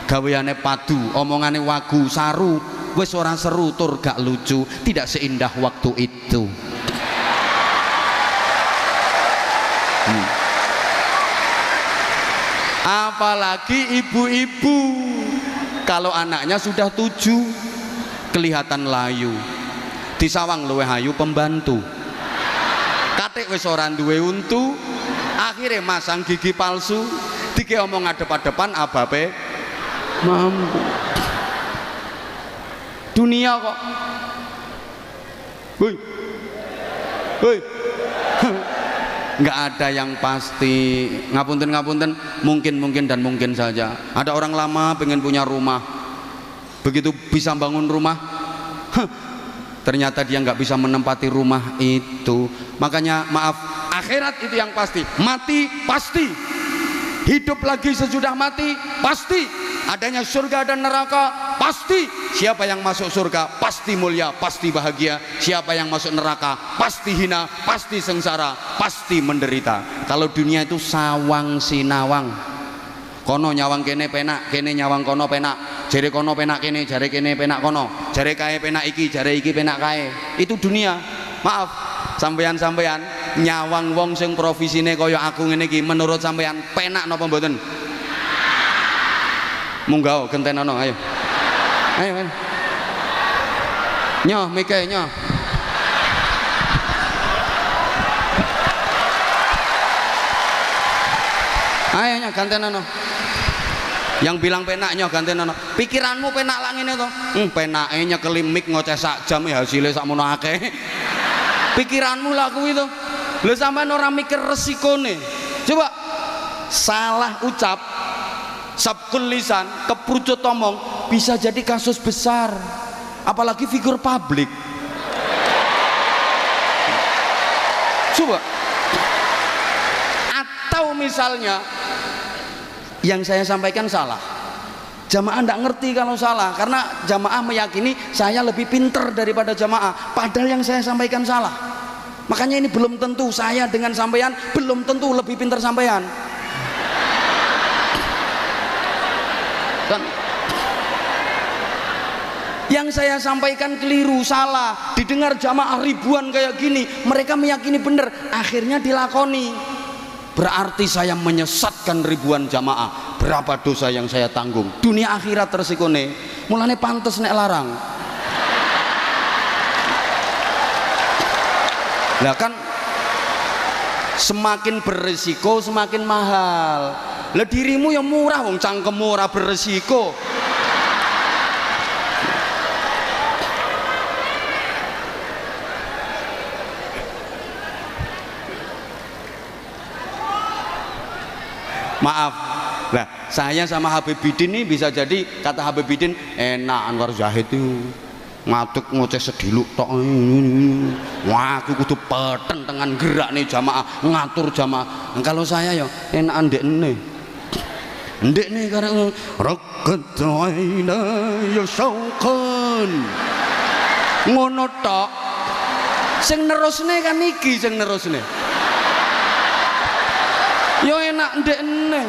gaweane padu, omongane wagu, saru, wis ora seru tur gak lucu, tidak seindah waktu itu. Apalagi ibu-ibu, kalau anaknya sudah 7 kelihatan layu. disawang luwih ayu pembantu. Katik wis ora duwe untu, akhirnya masang gigi palsu, dike omong adep-adepan abape mampu. Dunia kok. Woi. Woi. Nggak ada yang pasti. Ngapunten, mungkin dan mungkin saja. Ada orang lama pengen punya rumah, begitu bisa bangun rumah, ternyata dia nggak bisa menempati rumah itu. Makanya maaf, akhirat itu yang pasti. Mati pasti, hidup lagi sesudah mati pasti, adanya surga dan neraka pasti. Siapa yang masuk surga pasti mulia, pasti bahagia. Siapa yang masuk neraka pasti hina, pasti sengsara, pasti menderita. Kalau dunia itu sawang sinawang, kono nyawang kene penak, kene nyawang kono penak, jare kono penak kene, jare kene penak kono, jare kae penak iki, jare iki penak kae. Itu dunia. Maaf sampeyan-sampeyan nyawang wong sing profesine kaya aku ngene iki, menurut sampeyan penak napa mboten? Munggah gentenono, ayo. Ayo kan. Nyoh mike nyoh. Ayo nyoh gantenono. Yang bilang penak nyoh gantenono. Pikiranmu penak lah ngene to. Penake nyekeli mik ngoceh sak jam ya hasilnya sakmono akeh. Pikiranmu lah kuwi to. Lho sampean ora mikir resikone. Coba salah ucap, sabkul lisan, keprucut omong bisa jadi kasus besar, apalagi figur publik. Coba. Atau misalnya yang saya sampaikan salah, jamaah tidak ngerti kalau salah, karena jamaah meyakini saya lebih pinter daripada jamaah, padahal yang saya sampaikan salah. Makanya ini belum tentu saya dengan sampean belum tentu lebih pinter sampean. Dan yang saya sampaikan keliru, salah, didengar jamaah ribuan kayak gini, mereka meyakini benar, akhirnya dilakoni. Berarti saya menyesatkan ribuan jamaah. Berapa dosa yang saya tanggung? Dunia akhirat tersikone, mulane pantes nek larang. Lah kan semakin berisiko semakin mahal. Lah dirimu yang murah, wong cangkemmu ora berisiko. Maaf, nah saya sama Habib Bidin ini bisa jadi, kata Habib Bidin, enak Anwar Zahid itu ngatuk ngoceh sediluk tok. Wah aku kudu peten dengan gerak nih jamaah, ngatur jamaah. Nah, kalau saya ya enak ndek nih karena rakat aina ya syauqan ngono tok. Sing nerusne kan iki sing nerusne. Yo enak ndek nih.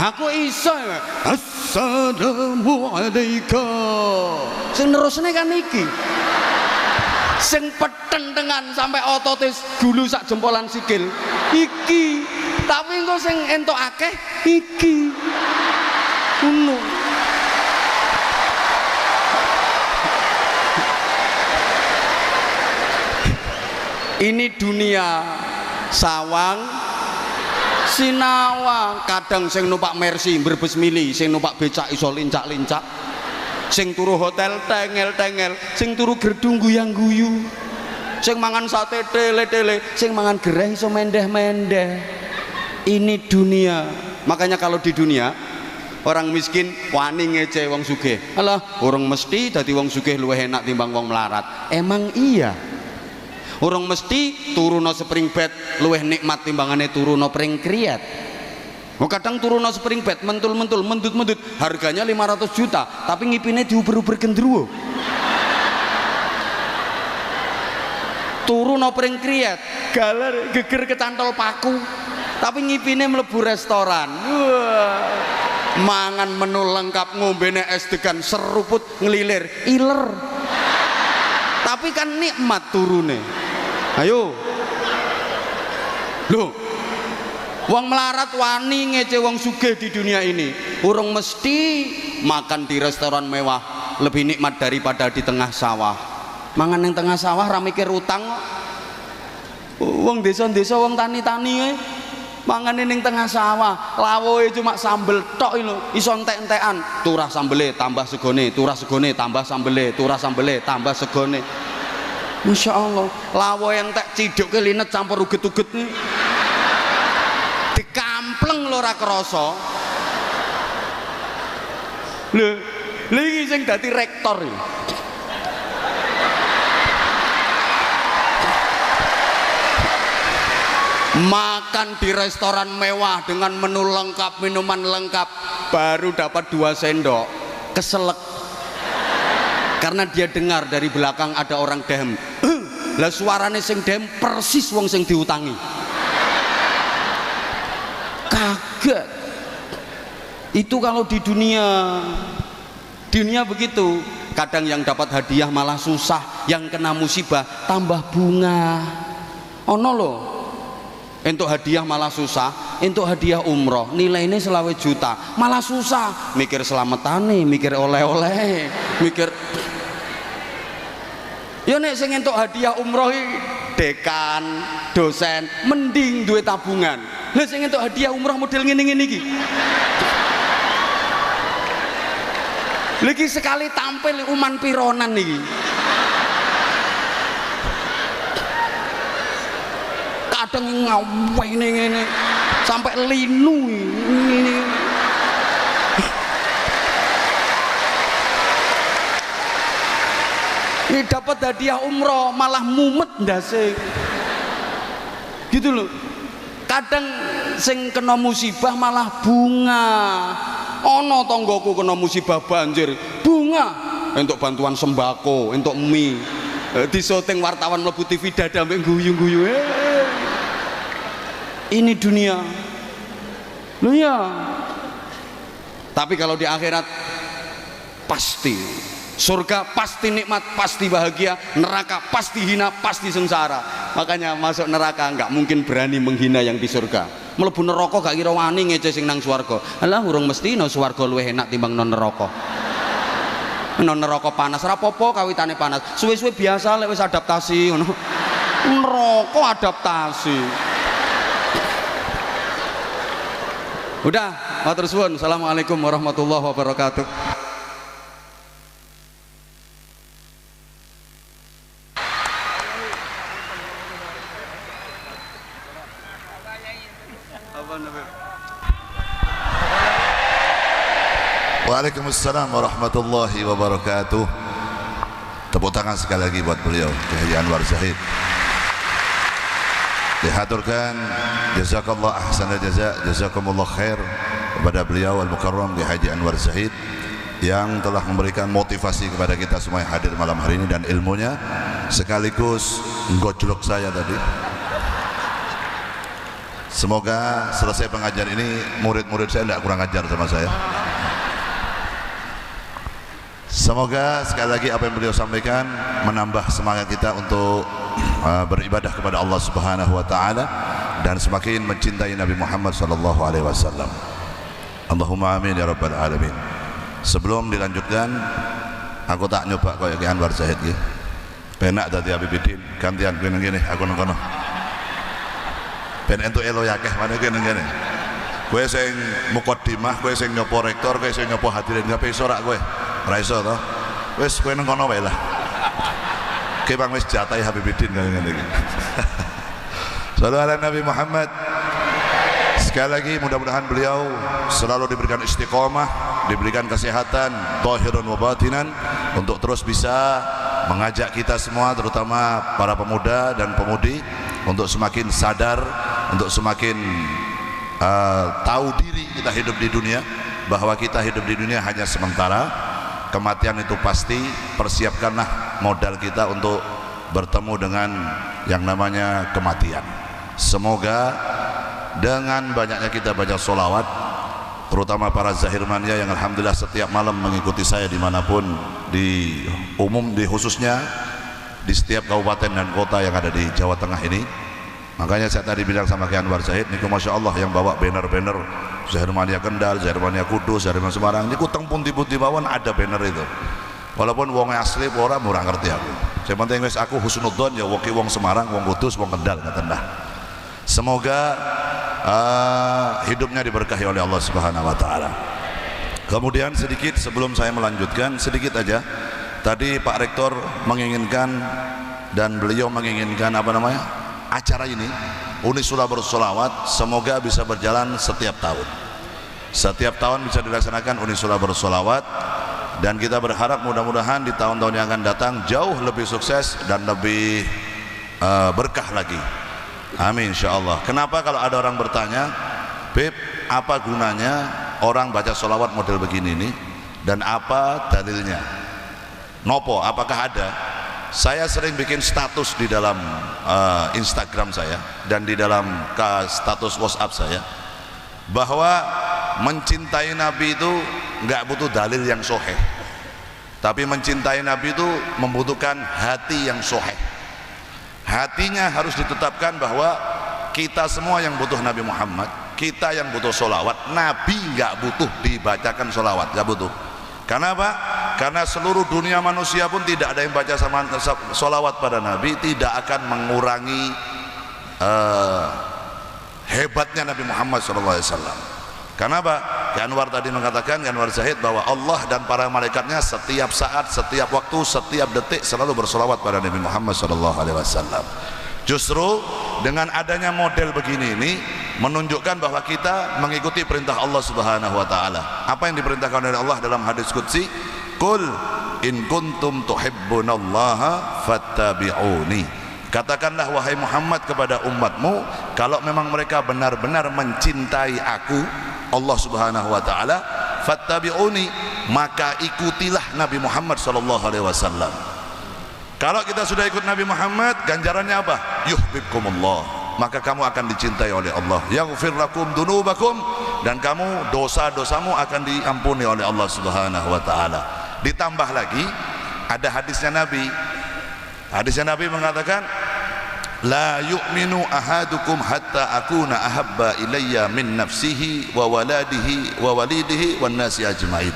Aku iso. Assalamualaikum. Sing nerusne kan iki. Sing peten dengan sampai ototis gulu sak jempolan sikil iki. Tapi engko sing entuk akeh iki. Ngono. Ini dunia sawang sinawang. Kadang sing numpak Mercy Brebes Mili, sing numpak becak iso lincak-lincak, sing turu hotel tengel-tengel, sing turu gerdung guyang-guyu, sing mangan sate tele-tele, sing mangan gereh iso mendeh-mendeh. Ini dunia. Makanya kalau di dunia orang miskin wani ngece wong sugih. Alah, orang mesti dadi wong sugih luwih enak timbang wong melarat. Emang iya? Orang mesti turuno spring bed luwih nikmat timbangane turuno pring kriat. Oh, kadang turuno spring bed mentul-mentul, mendut-mendut, harganya 500 juta, tapi ngipine diuber-uber gendruwo. Turuno pring kriat, galer geger kecantol paku, tapi ngipine mlebu restoran. Wah. Mangan menu lengkap, ngombene es degan seruput ngelilir, iler. Tapi kan nikmat turune. Ayo, loh, Wong melarat wani ngece wong sugih di dunia ini. Urung mesti makan di restoran mewah lebih nikmat daripada di tengah sawah. Mangan yang tengah sawah ra mikir utang kok. Wong desa-desa wong tani-tani mangan ning tengah sawah, lawoe cuma sambel tok lho, iso entek-entekan. Turah sambele tambah segone, turah segone tambah sambele, turah sambele tambah segone. Masya Allah, lawoe entek ciduk linet campur uget-uget nih. Dikampleng lho ora krasa. Lho iki sing dadi rektor iki. Makan di restoran mewah dengan menu lengkap, minuman lengkap, baru dapat 2 sendok, keselek karena dia dengar dari belakang ada orang dem. Lah suarane sing dem persis wong sing diutangi. Kaget. Itu kalau di dunia begitu. Kadang yang dapat hadiah malah susah, yang kena musibah tambah bunga. Ono loh. Untuk hadiah malah susah, untuk hadiah umroh nilainya 20 juta malah susah, mikir selamatane, mikir oleh-oleh, mikir ya nek sing entuk hadiah umroh dekan, dosen mending duit tabungan. Lah sing entuk hadiah umroh model ngene-ngene iki lagi sekali tampil uman pironan nih. Kadang ngaweh ngene sampai linu ini. Ini dapat hadiah umroh malah mumet ndase. Gitu loh. Kadang sing kena musibah malah bunga. Ono tonggoku kena musibah banjir, bunga untuk bantuan sembako, untuk mie. Disyuting wartawan mlebu TV dada mbek guyu-guyu. Ini dunia loh ya. Tapi kalau di akhirat pasti surga, pasti nikmat, pasti bahagia. Neraka pasti hina, pasti sengsara. Makanya masuk neraka nggak mungkin berani menghina yang di surga. Mlebu neraka gak kira wani ngece sing nang swarga. Alah urung mesti no swarga luwih enak timbang non neraka. Non neraka panas ora apa-apa kawitane panas. Suwe-suwe biasa lek wis adaptasi ngono. Neraka adaptasi. Udah, matur suwun. Assalamualaikum warahmatullahi wabarakatuh. Waalaikumsalam warahmatullahi wabarakatuh. Tepuk tangan sekali lagi buat beliau, Kiai Haji Anwar Zahid. Dihaturkan jazakallah ahsanal jaza, jazakumullah khair kepada beliau Al-Mukarram Kiai Haji Anwar Zahid yang telah memberikan motivasi kepada kita semua yang hadir malam hari ini, dan ilmunya sekaligus nggojlok saya tadi. Semoga selesai pengajian ini murid-murid saya tidak kurang ajar sama saya. Semoga sekali lagi apa yang beliau sampaikan menambah semangat kita untuk beribadah kepada Allah Subhanahu wa taala dan semakin mencintai Nabi Muhammad sallallahu alaihi wasallam. Allahumma amin ya rabbal alamin. Sebelum dilanjutkan, aku tak nyoba koyo Ki Anwar Zahid iki. Penak dadi Habibidin, gantian kowe nang kene, aku nang kono. Ben entuk elo yakeh maneh kowe nang kene. Kowe sing mukaddimah, kowe sing nyopo rektor, kowe sing nyopo hadirin kabeh iso rak kowe. Ora iso to. Wis kowe nang kono wae lah. Ki bang wis jatahi Habibidin kaya ngene iki. Sallallahu alaihi Nabi Muhammad. Sekali lagi mudah-mudahan beliau selalu diberikan istiqomah, diberikan kesehatan zahirun wa batinan untuk terus bisa mengajak kita semua, terutama para pemuda dan pemudi, untuk semakin sadar, untuk semakin tahu diri kita hidup di dunia, bahwa kita hidup di dunia hanya sementara. Kematian itu pasti. Persiapkanlah modal kita untuk bertemu dengan yang namanya kematian. Semoga dengan banyaknya kita baca sholawat, terutama para zahirmania yang alhamdulillah setiap malam mengikuti saya dimanapun, di umum, di khususnya di setiap kabupaten dan kota yang ada di Jawa Tengah ini, Makanya saya tadi bilang sama Ki Anwar Zahid niku Masya Allah yang bawa banner-banner Zahirmania Kendal, Zahirmania Kudus, Zahirmania Semarang niku teng pundi-pundi mawon ada banner itu. Walaupun wong asli ora murah ngerti aku. Yang penting wis aku husnudzon ya wong Semarang, wong Kudus, wong Kendal ngaten dah. Semoga hidupnya diberkahi oleh Allah Subhanahu wa taala. Kemudian sedikit sebelum saya melanjutkan sedikit aja. Tadi Pak Rektor menginginkan dan beliau menginginkan acara ini Unisula Bersolawat semoga bisa berjalan setiap tahun. Setiap tahun bisa dilaksanakan Unisula Bersolawat dan kita berharap mudah-mudahan di tahun-tahun yang akan datang jauh lebih sukses dan lebih berkah lagi. Amin insyaallah. Kenapa kalau ada orang bertanya, Beb, apa gunanya orang baca sholawat model begini nih dan apa dalilnya? Nopo, apakah ada? Saya sering bikin status di dalam Instagram saya dan di dalam status WhatsApp saya bahwa mencintai Nabi itu nggak butuh dalil yang sahih, tapi mencintai Nabi itu membutuhkan hati yang sahih. Hatinya harus ditetapkan bahwa kita semua yang butuh Nabi Muhammad, kita yang butuh sholawat. Nabi nggak butuh dibacakan sholawat, nggak butuh. Karena apa? Karena seluruh dunia manusia pun tidak ada yang baca sama sholawat pada Nabi, tidak akan mengurangi hebatnya Nabi Muhammad SAW. Karena apa? Ki Anwar tadi mengatakan, Ki Anwar Zahid, bahwa Allah dan para malaikatnya setiap saat, setiap waktu, setiap detik selalu bersolawat pada Nabi Muhammad SAW. Justru dengan adanya model begini ini menunjukkan bahwa kita mengikuti perintah Allah Subhanahu wa taala. Apa yang diperintahkan oleh Allah dalam hadis qudsi? Qul in kuntum tuhibbunallaha fattabi'uni. Katakanlah wahai Muhammad kepada umatmu, kalau memang mereka benar-benar mencintai aku, Allah Subhanahu wa taala, fattabi'uni, maka ikutilah Nabi Muhammad sallallahu alaihi wasallam. Kalau kita sudah ikut Nabi Muhammad, ganjarannya apa? Yuhibbukumullah, maka kamu akan dicintai oleh Allah. Yaghfir lakum dunubakum, dan kamu dosa-dosamu akan diampuni oleh Allah Subhanahu wa taala. Ditambah lagi ada hadisnya Nabi. Hadisnya Nabi mengatakan, la yu'minu ahadukum hatta akuna ahabba ilayya min nafsihi wa waladihi wa walidihi wan nasi ajmain.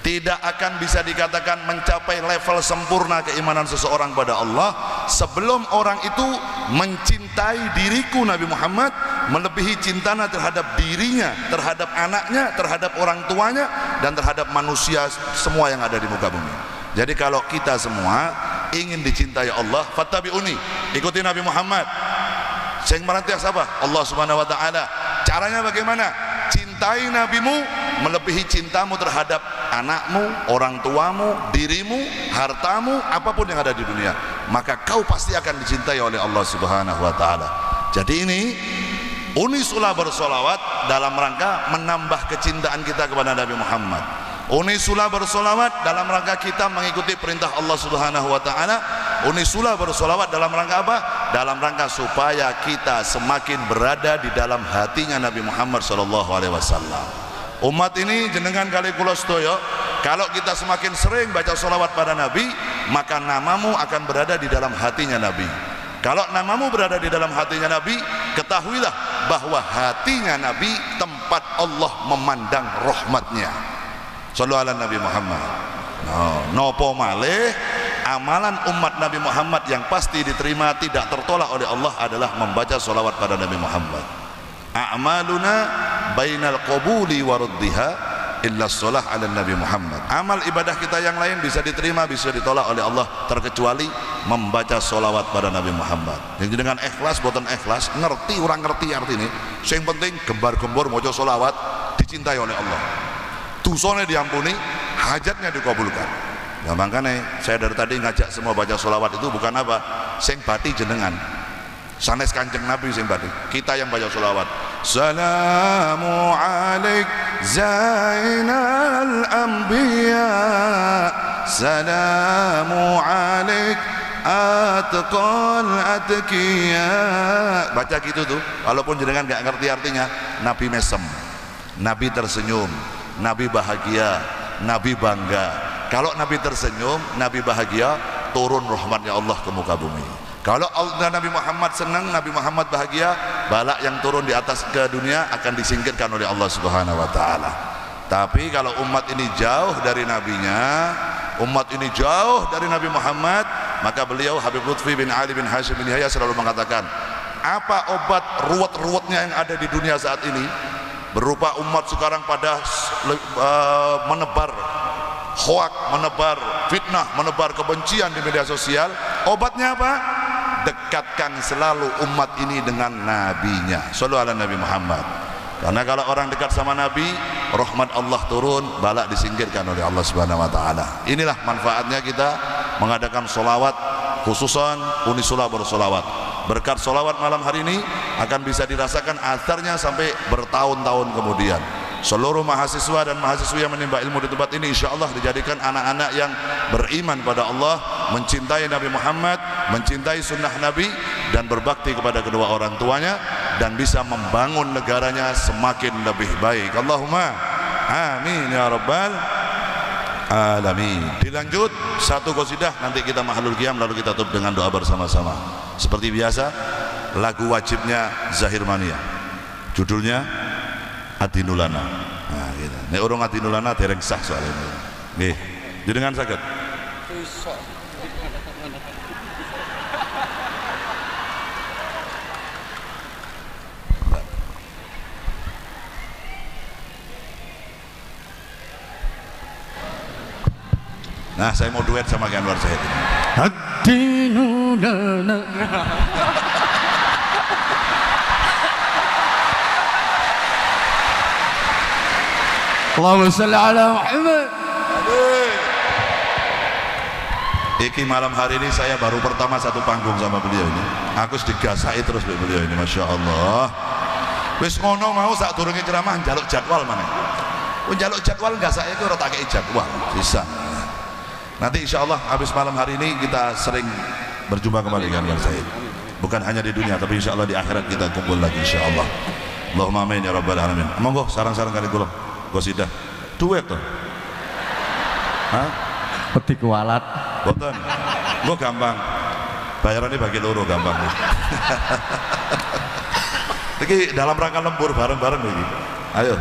Tidak akan bisa dikatakan mencapai level sempurna keimanan seseorang pada Allah sebelum orang itu mencintai diriku Nabi Muhammad melebihi cintanya terhadap dirinya, terhadap anaknya, terhadap orang tuanya, dan terhadap manusia semua yang ada di muka bumi. Jadi kalau kita semua ingin dicintai Allah, fattabi'uni, ikuti Nabi Muhammad. Sing merantias apa? Allah Subhanahu wa taala. Caranya bagaimana? Cintai nabimu melebihi cintamu terhadap anakmu, orang tuamu, dirimu, hartamu, apapun yang ada di dunia, maka kau pasti akan dicintai oleh Allah Subhanahu wa taala. Jadi ini Unisula Bersolawat dalam rangka menambah kecintaan kita kepada Nabi Muhammad. Unisula Bersolawat dalam rangka kita mengikuti perintah Allah Subhanahu wa taala. Unisula Bersolawat dalam rangka apa? Dalam rangka supaya kita semakin berada di dalam hatinya Nabi Muhammad sallallahu alaihi wasallam. Umat ini jenengan kali kula sedaya, kalau kita semakin sering baca sholawat pada Nabi, maka namamu akan berada di dalam hatinya Nabi. Kalau namamu berada di dalam hatinya Nabi, ketahuilah bahwa hatinya Nabi tempat Allah memandang rahmatnya. Shallallahu ala Nabi Muhammad. Nopo malih amalan umat Nabi Muhammad yang pasti diterima tidak tertolak oleh Allah adalah membaca sholawat pada Nabi Muhammad. A'maluna bainal qabuli wa raddiha illa shalah ala Nabi Muhammad. Amal ibadah kita yang lain bisa diterima, bisa ditolak oleh Allah terkecuali membaca sholawat pada Nabi Muhammad. Jadi dengan ikhlas boten ikhlas, ngerti orang ngerti artinya, yang penting gembar-gembor maca sholawat dicintai oleh Allah, dosane diampuni, hajatnya dikabulkan. Nah makanya saya dari tadi ngajak semua baca sholawat itu bukan apa, sing bati jenengan sanes Kanjeng Nabi sing bati, kita yang baca sholawat. Salamu alaik zainal anbiya, salamu alaik atqal atqiya. Baca gitu tuh, walaupun jenengan gak ngerti artinya. Nabi mesem, Nabi tersenyum, Nabi bahagia, Nabi bangga. Kalau Nabi tersenyum, Nabi bahagia, turun rahmatnya Allah ke muka bumi. Kalau Allah Nabi Muhammad senang, Nabi Muhammad bahagia, balak yang turun di atas ke dunia akan disingkirkan oleh Allah Subhanahu wa taala. Tapi kalau umat ini jauh dari nabinya, umat ini jauh dari Nabi Muhammad, maka beliau Habib Lutfi bin Ali bin Hashim bin Yahya selalu mengatakan, apa obat ruwet-ruwetnya yang ada di dunia saat ini? Berupa umat sekarang pada menebar hoak, menebar fitnah, menebar kebencian di media sosial. Obatnya apa? Dekatkan selalu umat ini dengan nabinya. Shallallahu ala Nabi Muhammad. Karena kalau orang dekat sama Nabi, rahmat Allah turun, balak disingkirkan oleh Allah Subhanahu wa taala. Inilah manfaatnya kita mengadakan solawat, khususan Unisula bersolawat. Berkat solawat malam hari ini akan bisa dirasakan atharnya sampai bertahun-tahun kemudian. Seluruh mahasiswa dan mahasiswi yang menimba ilmu di tempat ini insya Allah dijadikan anak-anak yang beriman pada Allah, mencintai Nabi Muhammad, mencintai sunnah Nabi, dan berbakti kepada kedua orang tuanya, dan bisa membangun negaranya semakin lebih baik. Allahumma amin ya rabbal alamin. Dilanjut satu qasidah, nanti kita mahalul qiyam, lalu kita tutup dengan doa bersama-sama. Seperti biasa, lagu wajibnya Zahir Mania, judulnya Adinulana. Nah, gitu. Nek urung Adinulana dereng sah soalnya. Nggih. Jenengan saged. Nah, saya mau duet sama Anwar Zahid. Adinulana. Allahumma shalli ala Muhammad. Iki malam hari ini saya baru pertama satu panggung sama beliau ini. Aku digasai terus beliau ini, masya Allah. Wis ngono mau saat turunnya ceramah jaluk jadwal mana? Jaluk jadwal nggak saya itu rata kayak jadwal bisa. Nanti insya Allah habis malam hari ini kita sering berjumpa kembali dengan Said. Bukan hanya di dunia, tapi insya Allah di akhirat kita kumpul lagi insya Allah. Allahumma amin ya rabbal alamin. Monggo sarang-sarang kali kula. Gosidah duet tuh. Hah? Peti kualat. Boten. Gua gampang. Bayarannya bagi loro gampang. Iki dalam rangka lembur bareng-bareng iki. Ayo.